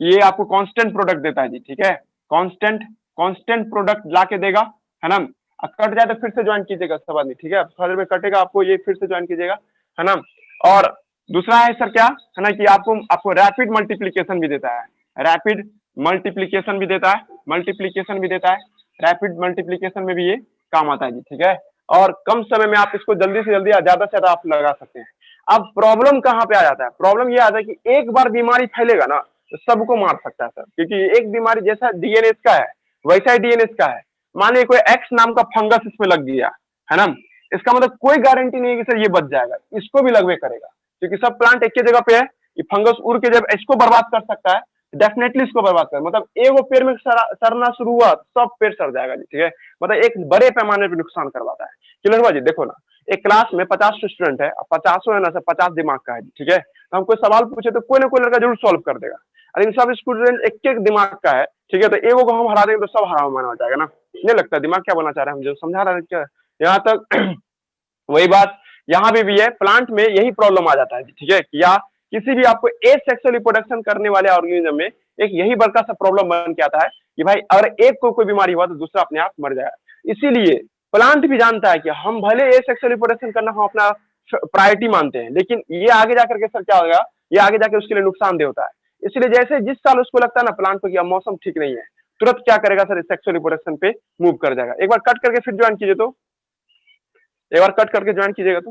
ये आपको कांस्टेंट प्रोडक्ट देता है जी, ठीक है, कांस्टेंट प्रोडक्ट ला के देगा, है ना। कट जाए तो फिर से ज्वाइन कीजिएगा सब आदमी, ठीक है, थोड़ी में कटेगा आपको, ये फिर से ज्वाइन कीजिएगा, है ना। और दूसरा है सर क्या है ना कि आपको रैपिड मल्टीप्लीकेशन भी देता है, रैपिड मल्टीप्लीकेशन भी देता है, मल्टीप्लीकेशन भी देता है, रैपिड मल्टीप्लीकेशन में भी ये काम आता है जी, ठीक है। और कम समय में आप इसको जल्दी से जल्दी ज्यादा से ज्यादा आप लगा सकते हैं। अब प्रॉब्लम कहाँ पे आ जाता है, प्रॉब्लम ये आता है कि एक बार बीमारी फैलेगा ना तो सबको मार सकता है सर, क्योंकि एक बीमारी जैसा डीएनए का है वैसा ही डीएनए का है। मान लीजिए कोई एक्स नाम का फंगस इसमें लग गया, है ना, इसका मतलब कोई गारंटी नहीं है कि सर ये बच जाएगा, इसको भी लगवे करेगा, क्योंकि सब प्लांट एक ही जगह पे है, ये फंगस उड़ के जब इसको बर्बाद कर सकता है डेफिनेटली इसको बर्बाद कर, मतलब एक पेड़ में सड़ना शुरू हुआ सब पेड़ सड़ जाएगा जी, ठीक है, मतलब एक बड़े पैमाने पे नुकसान करवाता है। क्लियर हुआ जी। देखो ना, एक क्लास में 50 स्टूडेंट है, 50 है ना सर, 50 दिमाग का है, ठीक है, तो हम कोई सवाल पूछे तो कोई ना कोई लड़का जरूर सॉल्व कर देगा, लेकिन सब स्टूडेंट एक एक दिमाग का है, ठीक है, तो एगो को हम हरा देंगे तो सब हरा माना जाएगा ना, नहीं लगता। दिमाग क्या बनना चाह रहे हैं, हम जो समझा रहे हैं क्या यहाँ तक वही बात यहाँ भी है, प्लांट में यही प्रॉब्लम आ जाता है, ठीक है, या किसी भी आपको ए सेक्सुअल रिप्रोडक्शन करने वाले ऑर्गेनिज्म में एक यही बड़का सा प्रॉब्लम बन के आता है कि भाई अगर एक को कोई बीमारी हुआ तो दूसरा अपने आप मर जाएगा। इसीलिए प्लांट भी जानता है कि हम भले ए सेक्सुअल रिप्रोडक्शन करना हम अपना प्रायोरिटी मानते हैं, लेकिन ये आगे जाकर के सर क्या होगा, ये आगे जाकर उसके लिए नुकसानदेह होता है। इसलिए जैसे जिस साल उसको लगता है ना प्लांट को कि अब मौसम ठीक नहीं है, तुरंत क्या करेगा सर, सेक्सुअल रिप्रोडक्शन पे मूव कर जाएगा। एक बार कट करके फिर ज्वाइन कीजिए, तो एक बार कट करके ज्वाइन कीजिएगा तो